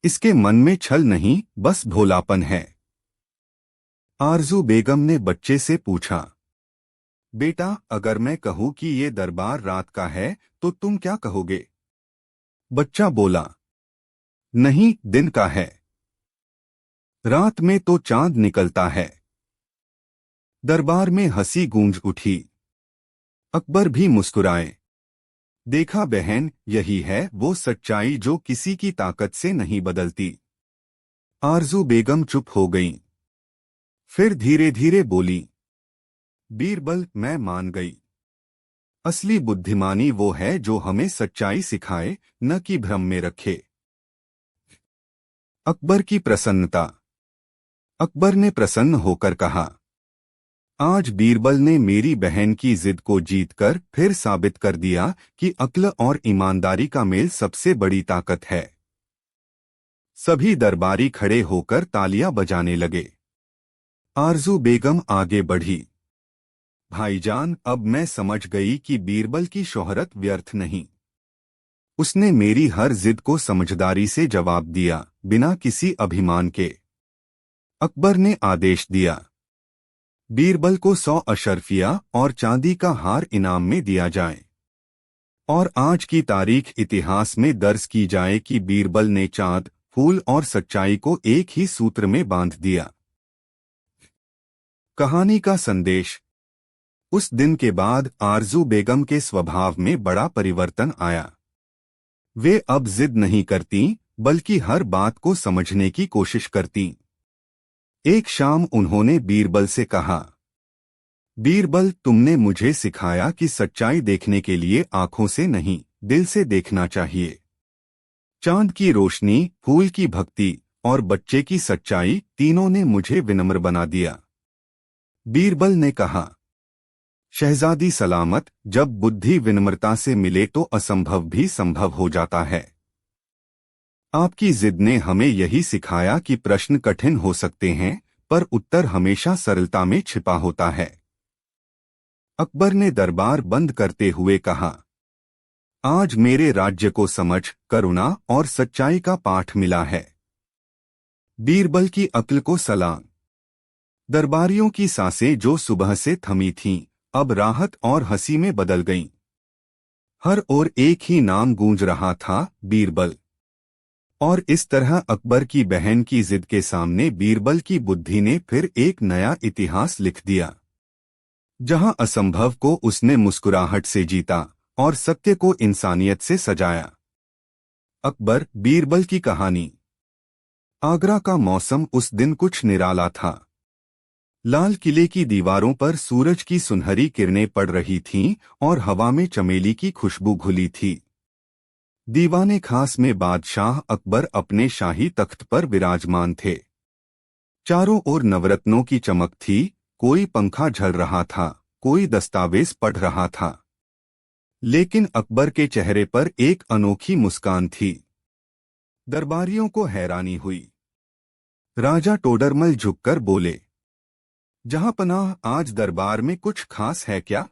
Speaker 1: इसके मन में छल नहीं, बस भोलापन है। आरजू बेगम ने बच्चे से पूछा, बेटा, अगर मैं कहूं कि ये दरबार रात का है तो तुम क्या कहोगे? बच्चा बोला, नहीं, दिन का है। रात में तो चांद निकलता है। दरबार में हंसी गूंज उठी। अकबर भी मुस्कुराए। देखा बहन, यही है वो सच्चाई जो किसी की ताकत से नहीं बदलती। आरजू बेगम चुप हो गईं। फिर धीरे धीरे बोली, बीरबल, मैं मान गई। असली बुद्धिमानी वो है जो हमें सच्चाई सिखाए, न कि भ्रम में रखे। अकबर की प्रसन्नता। अकबर ने प्रसन्न होकर कहा, आज बीरबल ने मेरी बहन की जिद को जीतकर फिर साबित कर दिया कि अक्ल और ईमानदारी का मेल सबसे बड़ी ताकत है। सभी दरबारी खड़े होकर तालियां बजाने लगे। आरजू बेगम आगे बढ़ी। भाईजान, अब मैं समझ गई कि बीरबल की शोहरत व्यर्थ नहीं। उसने मेरी हर जिद को समझदारी से जवाब दिया, बिना किसी अभिमान के। अकबर ने आदेश दिया, बीरबल को 100 अशरफिया और चांदी का हार इनाम में दिया जाए और आज की तारीख इतिहास में दर्ज की जाए कि बीरबल ने चांद, फूल और सच्चाई को एक ही सूत्र में बांध दिया। कहानी का संदेश। उस दिन के बाद आरजू बेगम के स्वभाव में बड़ा परिवर्तन आया। वे अब जिद नहीं करती, बल्कि हर बात को समझने की कोशिश करती। एक शाम उन्होंने बीरबल से कहा, बीरबल, तुमने मुझे सिखाया कि सच्चाई देखने के लिए आंखों से नहीं, दिल से देखना चाहिए। चांद की रोशनी, फूल की भक्ति और बच्चे की सच्चाई तीनों ने मुझे विनम्र बना दिया। बीरबल ने कहा, शहजादी सलामत, जब बुद्धि विनम्रता से मिले तो असंभव भी संभव हो जाता है। आपकी जिद ने हमें यही सिखाया कि प्रश्न कठिन हो सकते हैं, पर उत्तर हमेशा सरलता में छिपा होता है। अकबर ने दरबार बंद करते हुए कहा, आज मेरे राज्य को समझ, करुणा और सच्चाई का पाठ मिला है। बीरबल की अक्ल को सलाम। दरबारियों की सांसें जो सुबह से थमी थीं, अब राहत और हंसी में बदल गईं। हर ओर एक ही नाम गूंज रहा था, बीरबल। और इस तरह अकबर की बहन की जिद के सामने बीरबल की बुद्धि ने फिर एक नया इतिहास लिख दिया। जहां असंभव को उसने मुस्कुराहट से जीता और सत्य को इंसानियत से सजाया। अकबर बीरबल की कहानी। आगरा का मौसम उस दिन कुछ निराला था। लाल किले की दीवारों पर सूरज की सुनहरी किरणें पड़ रही थीं और हवा में चमेली की खुशबू घुली थी। दीवाने खास में बादशाह अकबर अपने शाही तख्त पर विराजमान थे। चारों ओर नवरत्नों की चमक थी, कोई पंखा झल रहा था, कोई दस्तावेज पढ़ रहा था। लेकिन अकबर के चेहरे पर एक अनोखी मुस्कान थी। दरबारियों को हैरानी हुई। राजा टोडरमल झुककर बोले, जहांपनाह, आज दरबार में कुछ खास है क्या?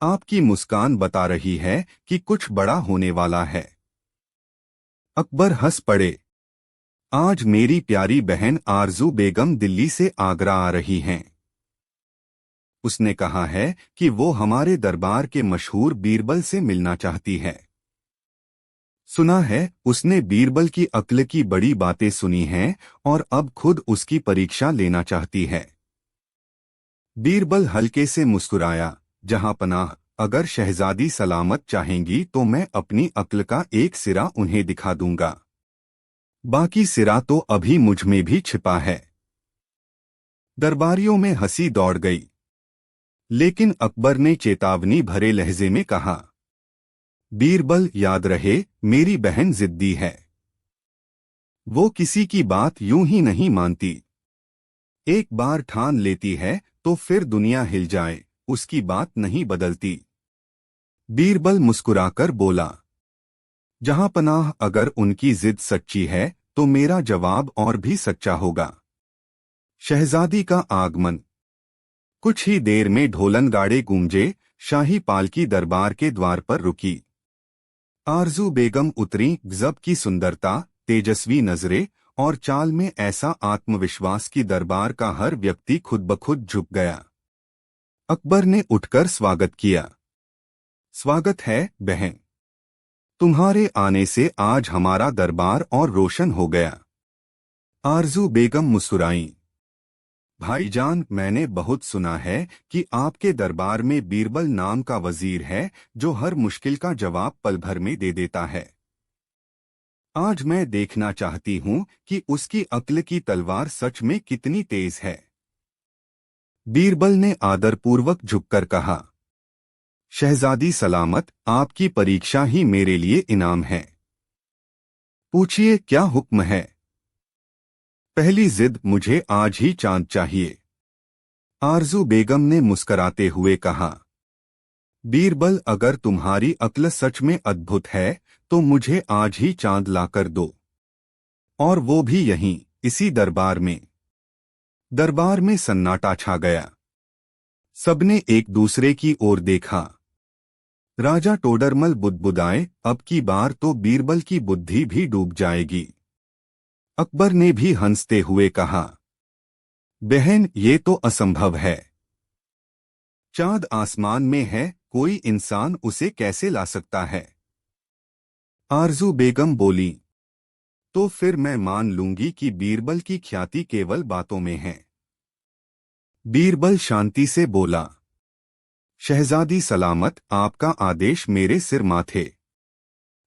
Speaker 1: आपकी मुस्कान बता रही है कि कुछ बड़ा होने वाला है। अकबर हंस पड़े। आज मेरी प्यारी बहन आरजू बेगम दिल्ली से आगरा आ रही हैं। उसने कहा है कि वो हमारे दरबार के मशहूर बीरबल से मिलना चाहती है। सुना है उसने बीरबल की अक्ल की बड़ी बातें सुनी हैं और अब खुद उसकी परीक्षा लेना चाहती है। बीरबल हल्के से मुस्कुराया, जहांपनाह, अगर शहजादी सलामत चाहेंगी तो मैं अपनी अक्ल का एक सिरा उन्हें दिखा दूंगा। बाकी सिरा तो अभी मुझ में भी छिपा है। दरबारियों में हंसी दौड़ गई। लेकिन अकबर ने चेतावनी भरे लहजे में कहा, बीरबल, याद रहे, मेरी बहन जिद्दी है। वो किसी की बात यूं ही नहीं मानती। एक बार ठान लेती है तो फिर दुनिया हिल जाए, उसकी बात नहीं बदलती। बीरबल मुस्कुराकर बोला, जहांपनाह, अगर उनकी जिद सच्ची है तो मेरा जवाब और भी सच्चा होगा। शहजादी का आगमन। कुछ ही देर में ढोलन गाड़े गूंजे, शाही पालकी दरबार के द्वार पर रुकी। आरजू बेगम उतरी। गजब की सुंदरता, तेजस्वी नजरें और चाल में ऐसा आत्मविश्वास कि दरबार का हर व्यक्ति खुद ब खुद झुक गया। अकबर ने उठकर स्वागत किया। स्वागत है बहन, तुम्हारे आने से आज हमारा दरबार और रोशन हो गया। आरजू बेगम मुस्कुराईं। भाईजान, मैंने बहुत सुना है कि आपके दरबार में बीरबल नाम का वजीर है जो हर मुश्किल का जवाब पल भर में दे देता है। आज मैं देखना चाहती हूं कि उसकी अक्ल की तलवार सच में कितनी तेज है। बीरबल ने आदरपूर्वक झुककर कहा, शहजादी सलामत, आपकी परीक्षा ही मेरे लिए इनाम है। पूछिए, क्या हुक्म है? पहली जिद, मुझे आज ही चांद चाहिए। आरजू बेगम ने मुस्कराते हुए कहा, बीरबल, अगर तुम्हारी अक्ल सच में अद्भुत है तो मुझे आज ही चांद लाकर दो, और वो भी यहीं, इसी दरबार में। दरबार में सन्नाटा छा गया। सबने एक दूसरे की ओर देखा। राजा टोडरमल बुदबुदाए, अब की बार तो बीरबल की बुद्धि भी डूब जाएगी। अकबर ने भी हंसते हुए कहा, बहन, ये तो असंभव है। चांद आसमान में है, कोई इंसान उसे कैसे ला सकता है? आरजू बेगम बोली, तो फिर मैं मान लूंगी कि बीरबल की ख्याति केवल बातों में है। बीरबल शांति से बोला, शहजादी सलामत, आपका आदेश मेरे सिर माथे।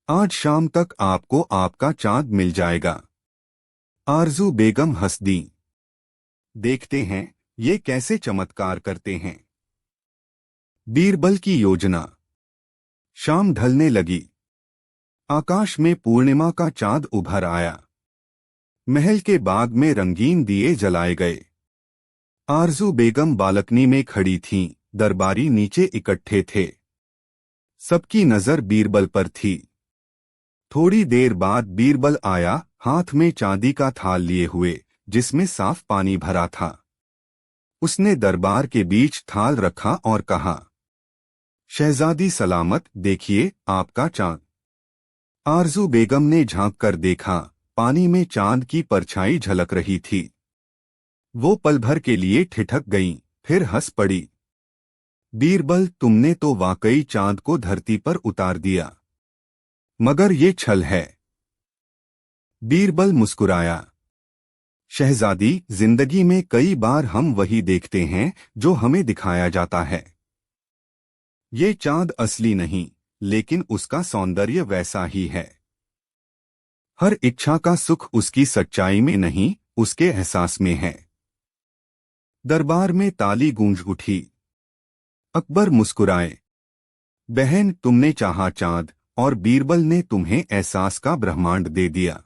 Speaker 1: आज शाम तक आपको आपका चांद मिल जाएगा। आरजू बेगम हंस दी। देखते हैं ये कैसे चमत्कार करते हैं। बीरबल की योजना। शाम ढलने लगी। आकाश में पूर्णिमा का चांद उभर आया। महल के बाग में रंगीन दिए जलाए गए। आरजू बेगम बालकनी में खड़ी थीं, दरबारी नीचे इकट्ठे थे। सबकी नजर बीरबल पर थी। थोड़ी देर बाद बीरबल आया, हाथ में चांदी का थाल लिए हुए, जिसमें साफ पानी भरा था। उसने दरबार के बीच थाल रखा और कहा, शहजादी सलामत, देखिए आपका चांद। आरजू बेगम ने झांक कर देखा, पानी में चांद की परछाई झलक रही थी। वो पल भर के लिए ठिठक गईं, फिर हंस पड़ी। बीरबल, तुमने तो वाकई चांद को धरती पर उतार दिया। मगर ये छल है। बीरबल मुस्कुराया। शहजादी, जिंदगी में कई बार हम वही देखते हैं जो हमें दिखाया जाता है। ये चांद असली नहीं, लेकिन उसका सौंदर्य वैसा ही है। हर इच्छा का सुख उसकी सच्चाई में नहीं, उसके एहसास में है। दरबार में ताली गूंज उठी। अकबर मुस्कुराए, बहन, तुमने चाहा चांद, और बीरबल ने तुम्हें एहसास का ब्रह्मांड दे दिया।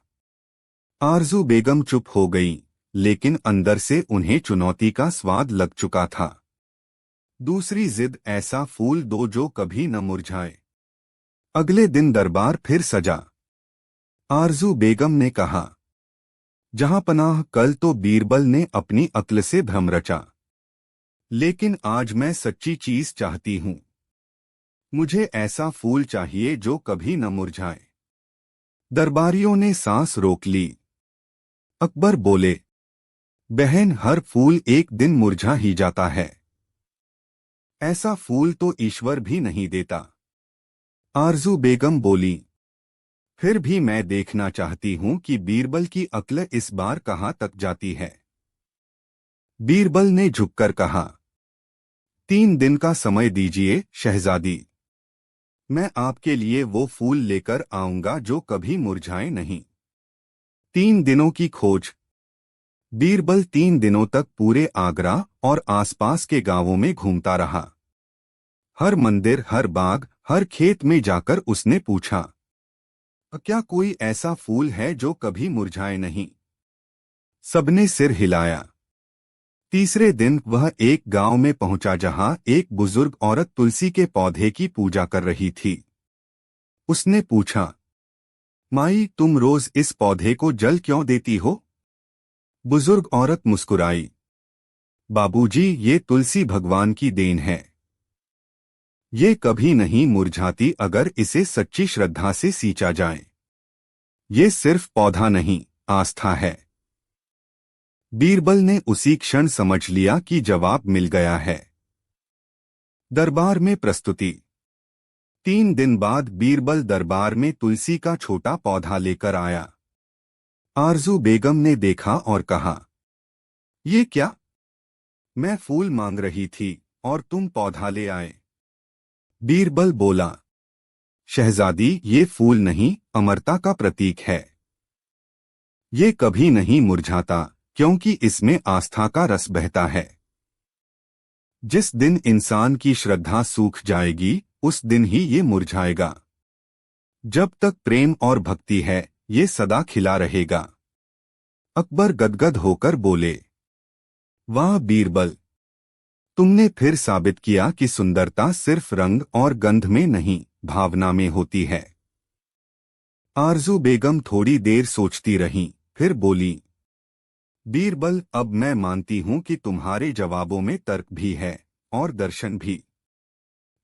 Speaker 1: आरजू बेगम चुप हो गईं, लेकिन अंदर से उन्हें चुनौती का स्वाद लग चुका था। दूसरी जिद, ऐसा फूल दो जो कभी न मुरझाए। अगले दिन दरबार फिर सजा। आरजू बेगम ने कहा, जहां पनाह, कल तो बीरबल ने अपनी अक्ल से भ्रम रचा, लेकिन आज मैं सच्ची चीज चाहती हूं। मुझे ऐसा फूल चाहिए जो कभी न मुरझाए। दरबारियों ने सांस रोक ली। अकबर बोले, बहन, हर फूल एक दिन मुरझा ही जाता है। ऐसा फूल तो ईश्वर भी नहीं देता। आरजू बेगम बोली, फिर भी मैं देखना चाहती हूं कि बीरबल की अक्ल इस बार कहां तक जाती है। बीरबल ने झुककर कहा, 3 दिन का समय दीजिए शहजादी। मैं आपके लिए वो फूल लेकर आऊंगा जो कभी मुरझाए नहीं। 3 दिनों की खोज। बीरबल 3 दिनों तक पूरे आगरा और आसपास के गांवों में घूमता रहा। हर मंदिर, हर बाग, हर खेत में जाकर उसने पूछा, क्या कोई ऐसा फूल है जो कभी मुरझाए नहीं? सबने सिर हिलाया। तीसरे दिन वह एक गांव में पहुंचा जहां एक बुजुर्ग औरत तुलसी के पौधे की पूजा कर रही थी। उसने पूछा, माई, तुम रोज इस पौधे को जल क्यों देती हो? बुजुर्ग औरत मुस्कुराई, बाबूजी, ये तुलसी भगवान की देन है। ये कभी नहीं मुरझाती अगर इसे सच्ची श्रद्धा से सींचा जाए। ये सिर्फ पौधा नहीं, आस्था है। बीरबल ने उसी क्षण समझ लिया कि जवाब मिल गया है। दरबार में प्रस्तुति। 3 दिन बाद बीरबल दरबार में तुलसी का छोटा पौधा लेकर आया। आरजू बेगम ने देखा और कहा, ये क्या? मैं फूल मांग रही थी और तुम पौधा ले आए। बीरबल बोला, शहजादी, ये फूल नहीं, अमरता का प्रतीक है। ये कभी नहीं मुरझाता, क्योंकि इसमें आस्था का रस बहता है। जिस दिन इंसान की श्रद्धा सूख जाएगी, उस दिन ही ये मुरझाएगा। जब तक प्रेम और भक्ति है, ये सदा खिला रहेगा। अकबर गदगद होकर बोले, वाह बीरबल, तुमने फिर साबित किया कि सुंदरता सिर्फ रंग और गंध में नहीं, भावना में होती है। आरजू बेगम थोड़ी देर सोचती रहीं, फिर बोली, बीरबल, अब मैं मानती हूं कि तुम्हारे जवाबों में तर्क भी है और दर्शन भी,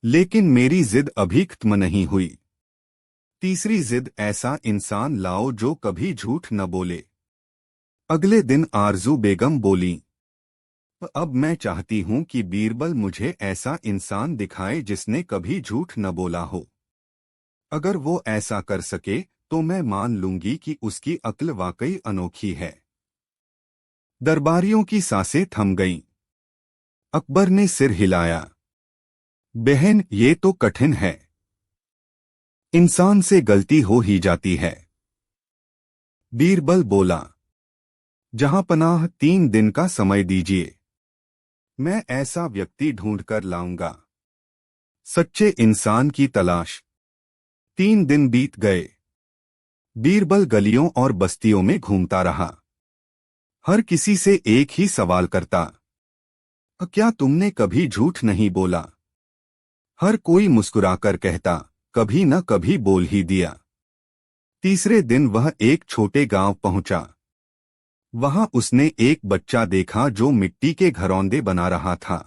Speaker 1: लेकिन मेरी जिद अभी खत्म नहीं हुई। तीसरी जिद, ऐसा इंसान लाओ जो कभी झूठ न बोले। अगले दिन आरजू बेगम बोली, अब मैं चाहती हूं कि बीरबल मुझे ऐसा इंसान दिखाए जिसने कभी झूठ न बोला हो। अगर वो ऐसा कर सके तो मैं मान लूंगी कि उसकी अक्ल वाकई अनोखी है। दरबारियों की सांसें थम गईं। अकबर ने सिर हिलाया। बहन, ये तो कठिन है। इंसान से गलती हो ही जाती है। बीरबल बोला, जहांपनाह, 3 दिन का समय दीजिए। मैं ऐसा व्यक्ति ढूंढकर लाऊंगा। सच्चे इंसान की तलाश। 3 दिन बीत गए। बीरबल गलियों और बस्तियों में घूमता रहा। हर किसी से एक ही सवाल करता, क्या तुमने कभी झूठ नहीं बोला? हर कोई मुस्कुराकर कहता, कभी न कभी बोल ही दिया। तीसरे दिन वह एक छोटे गांव पहुंचा। वहां उसने एक बच्चा देखा जो मिट्टी के घरौंदे बना रहा था।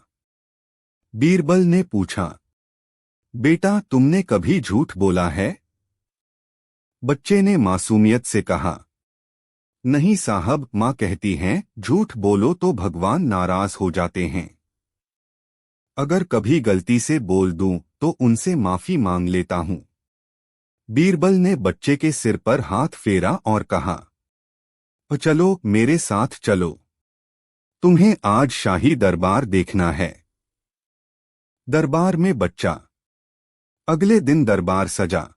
Speaker 1: बीरबल ने पूछा, बेटा, तुमने कभी झूठ बोला है? बच्चे ने मासूमियत से कहा, नहीं साहब, माँ कहती हैं झूठ बोलो तो भगवान नाराज हो जाते हैं। अगर कभी गलती से बोल दूं तो उनसे माफी मांग लेता हूं। बीरबल ने बच्चे के सिर पर हाथ फेरा और कहा, चलो, मेरे साथ चलो। तुम्हें आज शाही दरबार देखना है। दरबार में बच्चा। अगले दिन दरबार सजा।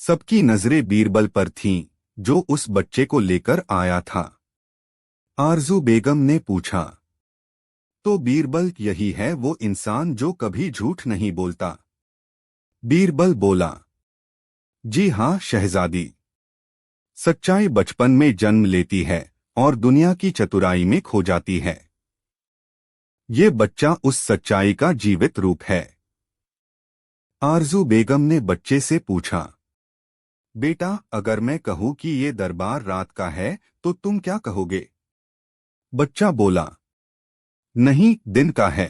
Speaker 1: सबकी नजरें बीरबल पर थीं, जो उस बच्चे को लेकर आया था। आरजू बेगम ने पूछा, तो बीरबल, यही है वो इंसान जो कभी झूठ नहीं बोलता? बीरबल बोला, जी हाँ शहजादी। सच्चाई बचपन में जन्म लेती है और दुनिया की चतुराई में खो जाती है। ये बच्चा उस सच्चाई का जीवित रूप है। आरजू बेगम ने बच्चे से पूछा, बेटा, अगर मैं कहूं कि ये दरबार रात का है तो तुम क्या कहोगे? बच्चा बोला, नहीं, दिन का है।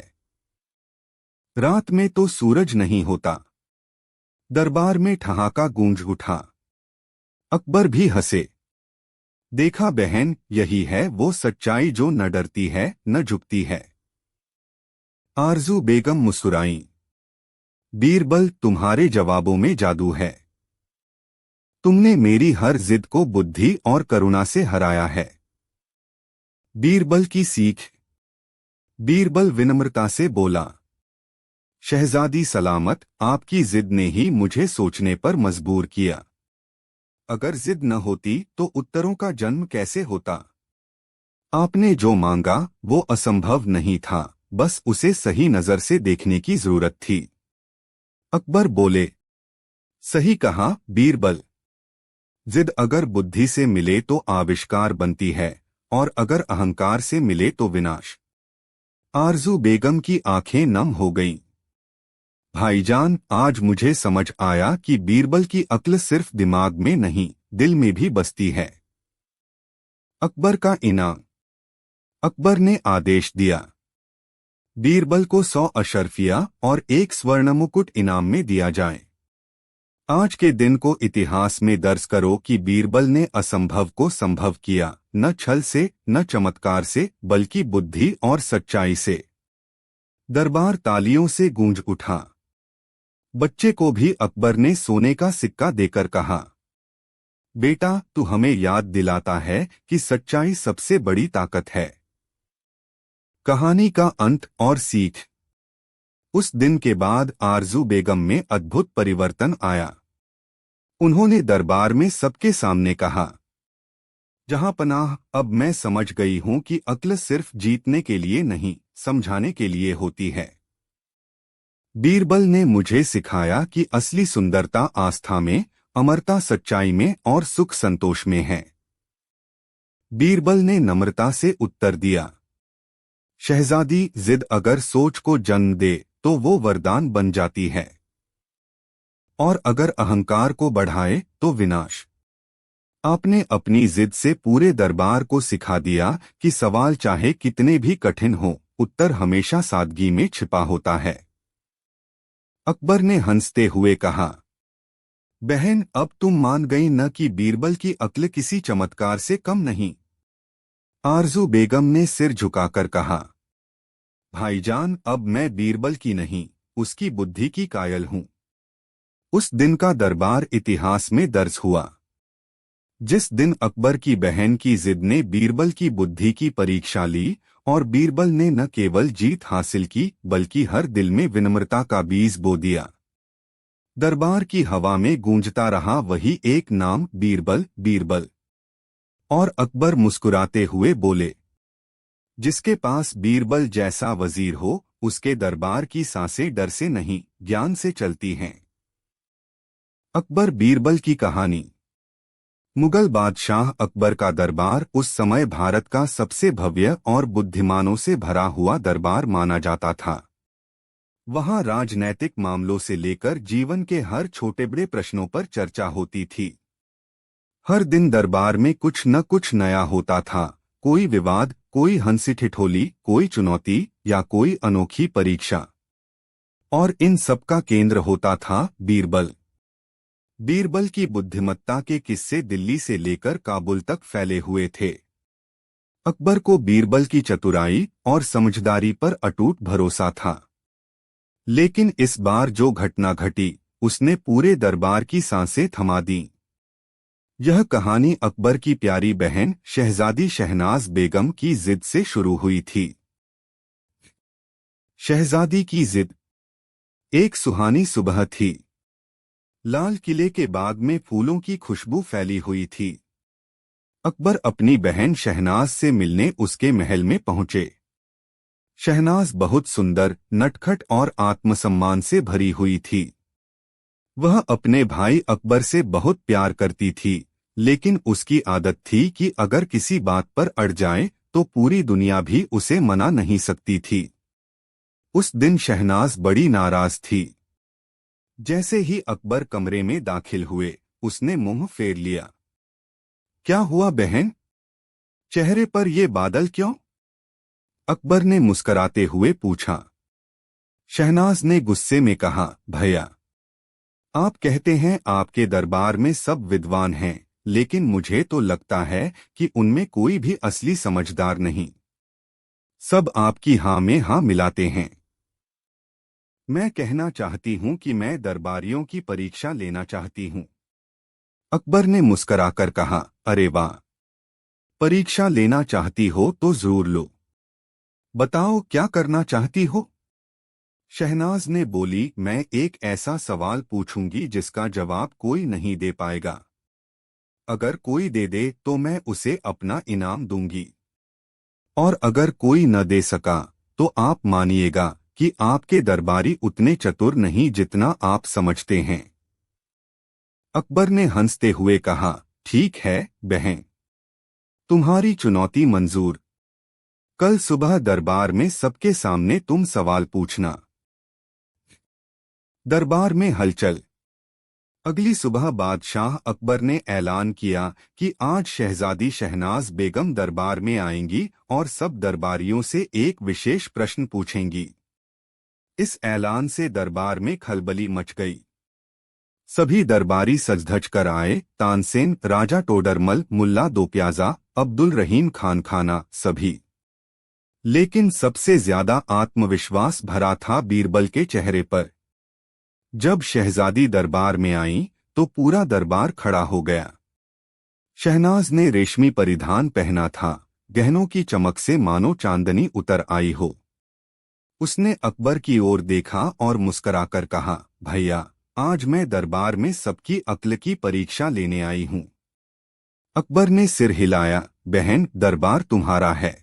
Speaker 1: रात में तो सूरज नहीं होता। दरबार में ठहाका गूंज उठा। अकबर भी हंसे। देखा बहन, यही है वो सच्चाई जो न डरती है न झुकती है। आरजू बेगम मुस्कुराईं। बीरबल, तुम्हारे जवाबों में जादू है। तुमने मेरी हर जिद को बुद्धि और करुणा से हराया है। बीरबल की सीख। बीरबल विनम्रता से बोला, शहजादी सलामत, आपकी जिद ने ही मुझे सोचने पर मजबूर किया। अगर जिद न होती तो उत्तरों का जन्म कैसे होता? आपने जो मांगा वो असंभव नहीं था, बस उसे सही नजर से देखने की जरूरत थी। अकबर बोले, सही कहा बीरबल। जिद अगर बुद्धि से मिले तो आविष्कार बनती है, और अगर अहंकार से मिले तो विनाश। आरजू बेगम की आंखें नम हो गईं। भाईजान, आज मुझे समझ आया कि बीरबल की अक्ल सिर्फ दिमाग में नहीं, दिल में भी बसती है। अकबर का इनाम। अकबर ने आदेश दिया, बीरबल को 100 अशरफिया और 1 स्वर्ण मुकुट इनाम में दिया जाए। आज के दिन को इतिहास में दर्ज करो कि बीरबल ने असंभव को संभव किया, न छल से न चमत्कार से, बल्कि बुद्धि और सच्चाई से। दरबार तालियों से गूंज उठा। बच्चे को भी अकबर ने सोने का सिक्का देकर कहा, बेटा, तू हमें याद दिलाता है कि सच्चाई सबसे बड़ी ताकत है। कहानी का अंत और सीख। उस दिन के बाद आरजू बेगम में अद्भुत परिवर्तन आया। उन्होंने दरबार में सबके सामने कहा, जहांपनाह, अब मैं समझ गई हूं कि अक्ल सिर्फ जीतने के लिए नहीं, समझाने के लिए होती है। बीरबल ने मुझे सिखाया कि असली सुंदरता आस्था में, अमरता सच्चाई में और सुख संतोष में है। बीरबल ने नम्रता से उत्तर दिया, शहजादी, जिद अगर सोच को जन्म दे तो वो वरदान बन जाती है, और अगर अहंकार को बढ़ाए तो विनाश। आपने अपनी जिद से पूरे दरबार को सिखा दिया कि सवाल चाहे कितने भी कठिन हो, उत्तर हमेशा सादगी में छिपा होता है। अकबर ने हंसते हुए कहा, बहन, अब तुम मान गई न कि बीरबल की अक्ल किसी चमत्कार से कम नहीं। आरजू बेगम ने सिर झुकाकर कहा, भाईजान, अब मैं बीरबल की नहीं, उसकी बुद्धि की कायल हूं। उस दिन का दरबार इतिहास में दर्ज हुआ, जिस दिन अकबर की बहन की जिद ने बीरबल की बुद्धि की परीक्षा ली, और बीरबल ने न केवल जीत हासिल की बल्कि हर दिल में विनम्रता का बीज बो दिया। दरबार की हवा में गूंजता रहा वही एक नाम, बीरबल, बीरबल। और अकबर मुस्कुराते हुए बोले, जिसके पास बीरबल जैसा वजीर हो, उसके दरबार की सांसें डर से नहीं, ज्ञान से चलती हैं। अकबर बीरबल की कहानी। मुगल बादशाह अकबर का दरबार उस समय भारत का सबसे भव्य और बुद्धिमानों से भरा हुआ दरबार माना जाता था। वहां राजनैतिक मामलों से लेकर जीवन के हर छोटे बड़े प्रश्नों पर चर्चा होती थी। हर दिन दरबार में कुछ न कुछ नया होता था, कोई विवाद, कोई हंसी ठिठोली, कोई चुनौती या कोई अनोखी परीक्षा। और इन सबका केंद्र होता था बीरबल। बीरबल की बुद्धिमत्ता के किस्से दिल्ली से लेकर काबुल तक फैले हुए थे। अकबर को बीरबल की चतुराई और समझदारी पर अटूट भरोसा था। लेकिन इस बार जो घटना घटी, उसने पूरे दरबार की सांसें थमा दी। यह कहानी अकबर की प्यारी बहन शहजादी शहनाज बेगम की जिद से शुरू हुई थी। शहजादी की जिद। एक सुहानी सुबह थी। लाल किले के बाग में फूलों की खुशबू फैली हुई थी। अकबर अपनी बहन शहनाज से मिलने उसके महल में पहुंचे। शहनाज बहुत सुंदर, नटखट और आत्मसम्मान से भरी हुई थी। वह अपने भाई अकबर से बहुत प्यार करती थी, लेकिन उसकी आदत थी कि अगर किसी बात पर अड़ जाए तो पूरी दुनिया भी उसे मना नहीं सकती थी। उस दिन शहनाज बड़ी नाराज थी। जैसे ही अकबर कमरे में दाखिल हुए, उसने मुंह फेर लिया। क्या हुआ बहन? चेहरे पर ये बादल क्यों? अकबर ने मुस्कराते हुए पूछा। शहनाज ने गुस्से में कहा, भैया, आप कहते हैं आपके दरबार में सब विद्वान हैं, लेकिन मुझे तो लगता है कि उनमें कोई भी असली समझदार नहीं। सब आपकी हाँ में हाँ मिलाते हैं। मैं कहना चाहती हूं कि मैं दरबारियों की परीक्षा लेना चाहती हूं। अकबर ने मुस्कराकर कहा, अरे वाह, परीक्षा लेना चाहती हो तो जरूर लो। बताओ क्या करना चाहती हो? शहनाज ने बोली, मैं एक ऐसा सवाल पूछूंगी जिसका जवाब कोई नहीं दे पाएगा। अगर कोई दे दे तो मैं उसे अपना इनाम दूंगी, और अगर कोई न दे सका तो आप मानिएगा कि आपके दरबारी उतने चतुर नहीं जितना आप समझते हैं। अकबर ने हंसते हुए कहा, ठीक है बहन, तुम्हारी चुनौती मंजूर। कल सुबह दरबार में सबके सामने तुम सवाल पूछना। दरबार में हलचल। अगली सुबह बादशाह अकबर ने ऐलान किया कि आज शहजादी शहनाज बेगम दरबार में आएंगी और सब दरबारियों से एक विशेष प्रश्न पूछेंगी। इस ऐलान से दरबार में खलबली मच गई। सभी दरबारी सज-धज कर आए। तानसेन, राजा टोडरमल, मुल्ला दोप्याजा, अब्दुल रहीम खान खाना, सभी। लेकिन सबसे ज्यादा आत्मविश्वास भरा था बीरबल के चेहरे पर। जब शहजादी दरबार में आई तो पूरा दरबार खड़ा हो गया। शहनाज ने रेशमी परिधान पहना था, गहनों की चमक से मानो चांदनी उतर आई हो। उसने अकबर की ओर देखा और मुस्कुराकर कहा, भैया, आज मैं दरबार में सबकी अक्ल की परीक्षा लेने आई हूं। अकबर ने सिर हिलाया, बहन, दरबार तुम्हारा है,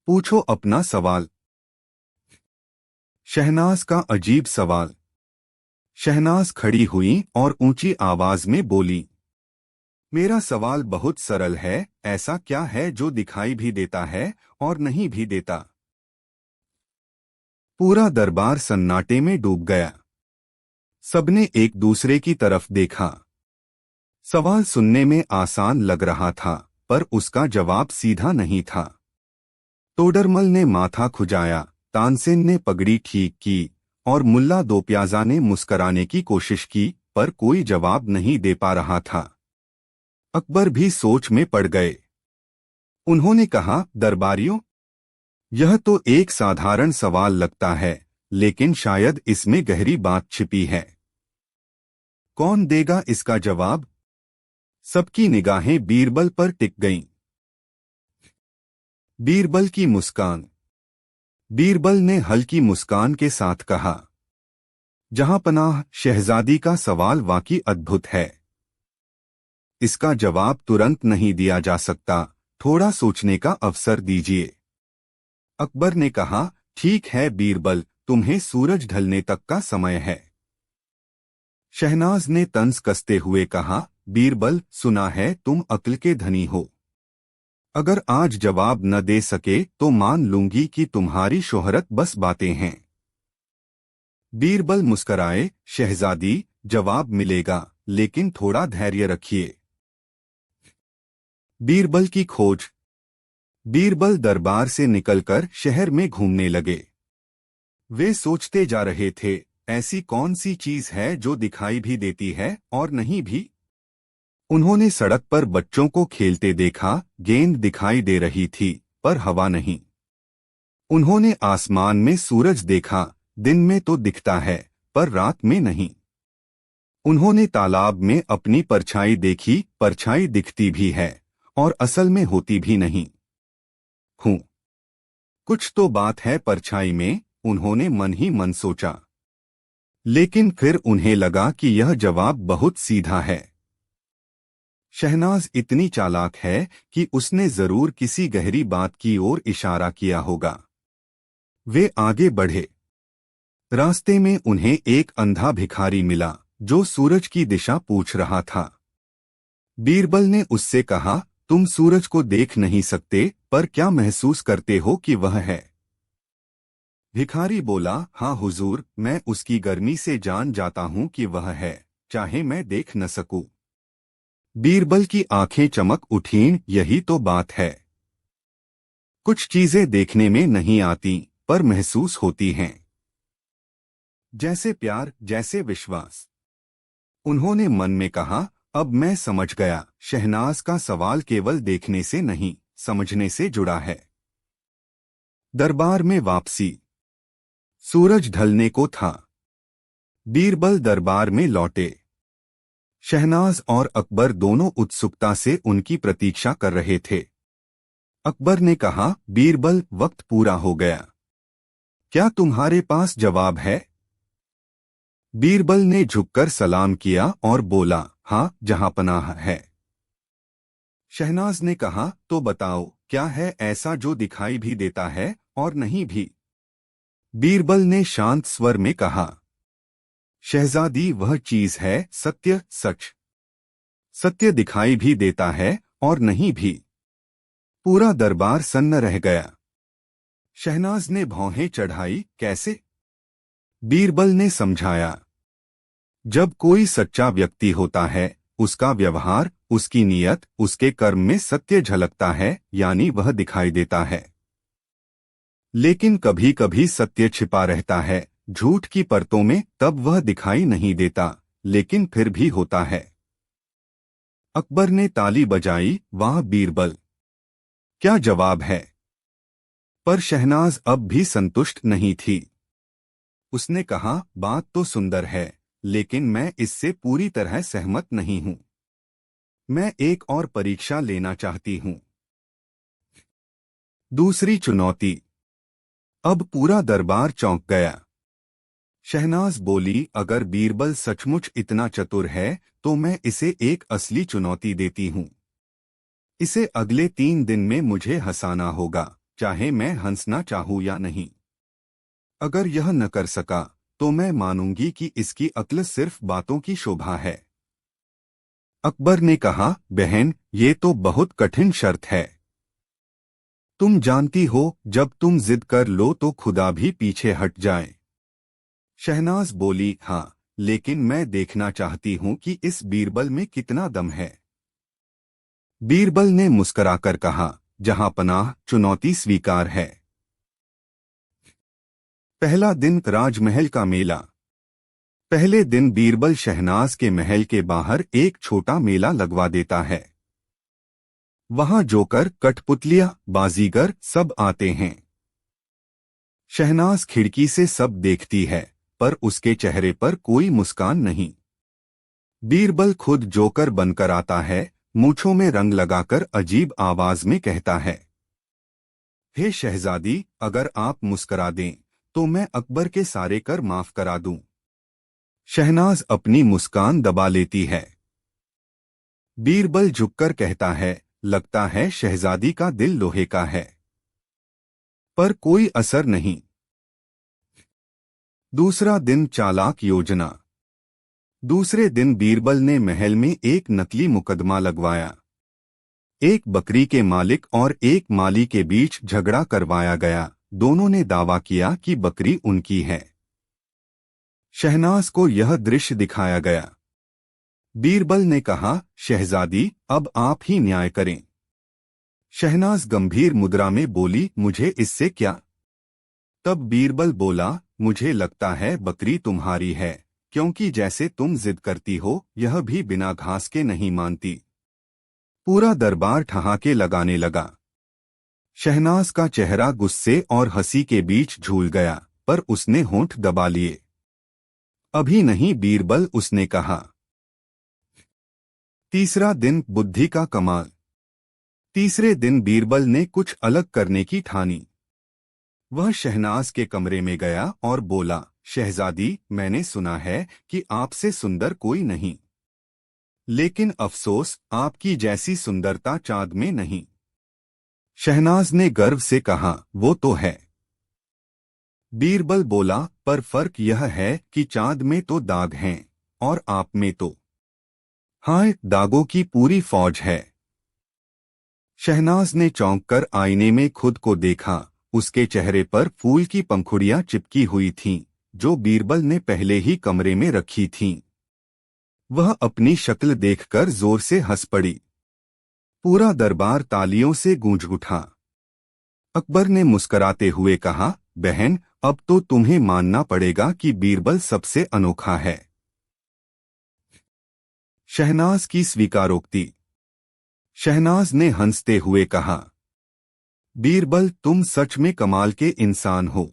Speaker 1: पूछो अपना सवाल। शहनाज का अजीब सवाल। शहनाज खड़ी हुई और ऊंची आवाज में बोली, मेरा सवाल बहुत सरल है, ऐसा क्या है जो दिखाई भी देता है और नहीं भी देता? पूरा दरबार सन्नाटे में डूब गया। सबने एक दूसरे की तरफ देखा। सवाल सुनने में आसान लग रहा था, पर उसका जवाब सीधा नहीं था। तोडरमल ने माथा खुजाया, तानसेन ने पगड़ी ठीक की और मुल्ला दोप्याजा ने मुस्कराने की कोशिश की, पर कोई जवाब नहीं दे पा रहा था। अकबर भी सोच में पड़ गए। उन्होंने कहा, दरबारियों, यह तो एक साधारण सवाल लगता है, लेकिन शायद इसमें गहरी बात छिपी है। कौन देगा इसका जवाब? सबकी निगाहें बीरबल पर टिक गईं। बीरबल की मुस्कान। बीरबल ने हल्की मुस्कान के साथ कहा, जहांपनाह, शहजादी का सवाल वाकई अद्भुत है। इसका जवाब तुरंत नहीं दिया जा सकता, थोड़ा सोचने का अवसर दीजिए। अकबर ने कहा, ठीक है बीरबल, तुम्हें सूरज ढलने तक का समय है। शहनाज ने तंज कसते हुए कहा, बीरबल, सुना है तुम अक्ल के धनी हो। अगर आज जवाब न दे सके तो मान लूंगी कि तुम्हारी शोहरत बस बातें हैं। बीरबल मुस्कराए, शहजादी, जवाब मिलेगा, लेकिन थोड़ा धैर्य रखिए। बीरबल की खोज। बीरबल दरबार से निकलकर शहर में घूमने लगे। वे सोचते जा रहे थे, ऐसी कौन सी चीज है जो दिखाई भी देती है और नहीं भी। उन्होंने सड़क पर बच्चों को खेलते देखा, गेंद दिखाई दे रही थी, पर हवा नहीं। उन्होंने आसमान में सूरज देखा, दिन में तो दिखता है, पर रात में नहीं। उन्होंने तालाब में अपनी परछाई देखी, परछाई दिखती भी है और असल में होती भी नहीं। हूँ, कुछ तो बात है परछाई में, उन्होंने मन ही मन सोचा। लेकिन फिर उन्हें लगा कि यह जवाब बहुत सीधा है। शहनाज इतनी चालाक है कि उसने जरूर किसी गहरी बात की ओर इशारा किया होगा। वे आगे बढ़े। रास्ते में उन्हें एक अंधा भिखारी मिला, जो सूरज की दिशा पूछ रहा था। बीरबल ने उससे कहा, तुम सूरज को देख नहीं सकते, पर क्या महसूस करते हो कि वह है? भिखारी बोला, हाँ हुजूर, मैं उसकी गर्मी से जान जाता हूँ कि वह है, चाहे मैं देख न सकूं। बीरबल की आंखें चमक उठीं, यही तो बात है। कुछ चीजें देखने में नहीं आती, पर महसूस होती हैं। जैसे प्यार, जैसे विश्वास। उन्होंने मन में कहा, अब मैं समझ गया, शहनाज का सवाल केवल देखने से नहीं, समझने से जुड़ा है। दरबार में वापसी। सूरज ढलने को था। बीरबल दरबार में लौटे। शहनाज और अकबर दोनों उत्सुकता से उनकी प्रतीक्षा कर रहे थे। अकबर ने कहा, बीरबल, वक्त पूरा हो गया। क्या तुम्हारे पास जवाब है? बीरबल ने झुककर सलाम किया और बोला, हाँ जहांपनाह है। शहनाज ने कहा, तो बताओ, क्या है ऐसा जो दिखाई भी देता है और नहीं भी? बीरबल ने शांत स्वर में कहा, शहजादी, वह चीज है सत्य, सच। सत्य दिखाई भी देता है और नहीं भी। पूरा दरबार सन्न रह गया। शहनाज ने भौहें चढ़ाई, कैसे? बीरबल ने समझाया, जब कोई सच्चा व्यक्ति होता है, उसका व्यवहार, उसकी नीयत, उसके कर्म में सत्य झलकता है, यानी वह दिखाई देता है। लेकिन कभी कभी सत्य छिपा रहता है, झूठ की परतों में, तब वह दिखाई नहीं देता, लेकिन फिर भी होता है। अकबर ने ताली बजाई, वाह बीरबल, क्या जवाब है? पर शहनाज अब भी संतुष्ट नहीं थी। उसने कहा, बात तो सुंदर है, लेकिन मैं इससे पूरी तरह सहमत नहीं हूं। मैं एक और परीक्षा लेना चाहती हूं। दूसरी चुनौती। अब पूरा दरबार चौंक गया। शहनाज बोली, अगर बीरबल सचमुच इतना चतुर है, तो मैं इसे एक असली चुनौती देती हूं। इसे अगले 3 दिन में मुझे हंसाना होगा, चाहे मैं हंसना चाहूं या नहीं। अगर यह न कर सका, तो मैं मानूंगी कि इसकी अक्ल सिर्फ बातों की शोभा है। अकबर ने कहा, बहन, ये तो बहुत कठिन शर्त है। तुम जानती हो, जब तुम जिद कर लो तो खुदा भी पीछे हट जाए। शहनाज बोली, हाँ, लेकिन मैं देखना चाहती हूं कि इस बीरबल में कितना दम है। बीरबल ने मुस्कराकर कहा, जहां पनाह, चुनौती स्वीकार है। पहला दिन राजमहल का मेला। पहले दिन बीरबल शहनाज के महल के बाहर एक छोटा मेला लगवा देता है। वहां जोकर, कठपुतलियां, बाजीगर सब आते हैं। शहनाज खिड़की से सब देखती है, पर उसके चेहरे पर कोई मुस्कान नहीं। बीरबल खुद जोकर बनकर आता है, मूंछों में रंग लगाकर अजीब आवाज में कहता है, हे शहजादी, अगर आप मुस्करा दें तो मैं अकबर के सारे कर माफ करा दूं। शहनाज अपनी मुस्कान दबा लेती है। बीरबल झुककर कहता है, लगता है शहजादी का दिल लोहे का है। पर कोई असर नहीं। दूसरा दिन चालाक योजना। दूसरे दिन बीरबल ने महल में एक नकली मुकदमा लगवाया। एक बकरी के मालिक और एक माली के बीच झगड़ा करवाया गया। दोनों ने दावा किया कि बकरी उनकी है। शहनाज को यह दृश्य दिखाया गया। बीरबल ने कहा, शहजादी, अब आप ही न्याय करें। शहनाज गंभीर मुद्रा में बोली, मुझे इससे क्या। तब बीरबल बोला, मुझे लगता है बकरी तुम्हारी है, क्योंकि जैसे तुम जिद करती हो, यह भी बिना घास के नहीं मानती। पूरा दरबार ठहाके लगाने लगा। शहनाज का चेहरा गुस्से और हंसी के बीच झूल गया, पर उसने होंठ दबा लिए। अभी नहीं बीरबल, उसने कहा। तीसरा दिन बुद्धि का कमाल। तीसरे दिन बीरबल ने कुछ अलग करने की ठानी। वह शहनाज के कमरे में गया और बोला, शहजादी, मैंने सुना है कि आपसे सुंदर कोई नहीं, लेकिन अफसोस, आपकी जैसी सुंदरता चांद में नहीं। शहनाज ने गर्व से कहा, वो तो है। बीरबल बोला, पर फर्क यह है कि चांद में तो दाग हैं और आप में तो, हाँ, दागों की पूरी फौज है। शहनाज ने चौंककर आईने में खुद को देखा। उसके चेहरे पर फूल की पंखुड़ियां चिपकी हुई थीं, जो बीरबल ने पहले ही कमरे में रखी थीं। वह अपनी शक्ल देखकर जोर से हंस पड़ी। पूरा दरबार तालियों से गूंज उठा। अकबर ने मुस्कराते हुए कहा, बहन, अब तो तुम्हें मानना पड़ेगा कि बीरबल सबसे अनोखा है। शहनाज की स्वीकारोक्ति। शहनाज ने हंसते हुए कहा, बीरबल, तुम सच में कमाल के इंसान हो।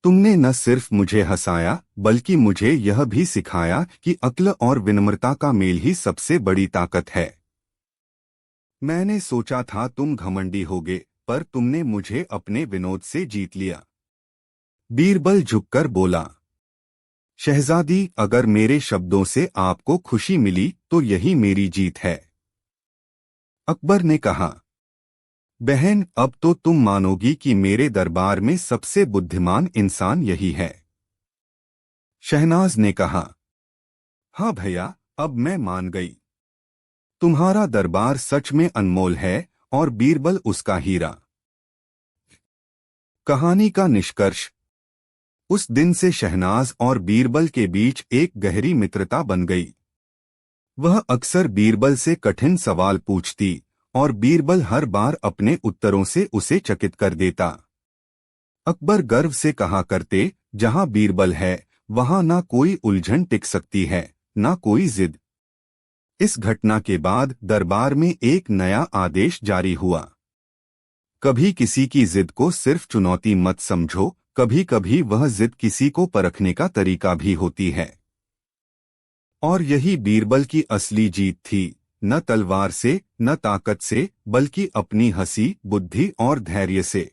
Speaker 1: तुमने न सिर्फ मुझे हंसाया, बल्कि मुझे यह भी सिखाया कि अक्ल और विनम्रता का मेल ही सबसे बड़ी ताकत है। मैंने सोचा था तुम घमंडी होगे, पर तुमने मुझे अपने विनोद से जीत लिया। बीरबल झुककर बोला, शहजादी, अगर मेरे शब्दों से आपको खुशी मिली तो यही मेरी जीत है। अकबर ने कहा, बहन, अब तो तुम मानोगी कि मेरे दरबार में सबसे बुद्धिमान इंसान यही है। शहनाज ने कहा, हाँ भैया, अब मैं मान गई। तुम्हारा दरबार सच में अनमोल है और बीरबल उसका हीरा। कहानी का निष्कर्ष। उस दिन से शहनाज और बीरबल के बीच एक गहरी मित्रता बन गई। वह अक्सर बीरबल से कठिन सवाल पूछती और बीरबल हर बार अपने उत्तरों से उसे चकित कर देता। अकबर गर्व से कहा करते, जहां बीरबल है, वहां ना कोई उलझन टिक सकती है, ना कोई जिद। इस घटना के बाद दरबार में एक नया आदेश जारी हुआ। कभी किसी की जिद को सिर्फ चुनौती मत समझो, कभी कभी वह जिद किसी को परखने का तरीका भी होती है। और यही बीरबल की असली जीत थी, न तलवार से, न ताकत से, बल्कि अपनी हंसी, बुद्धि और धैर्य से।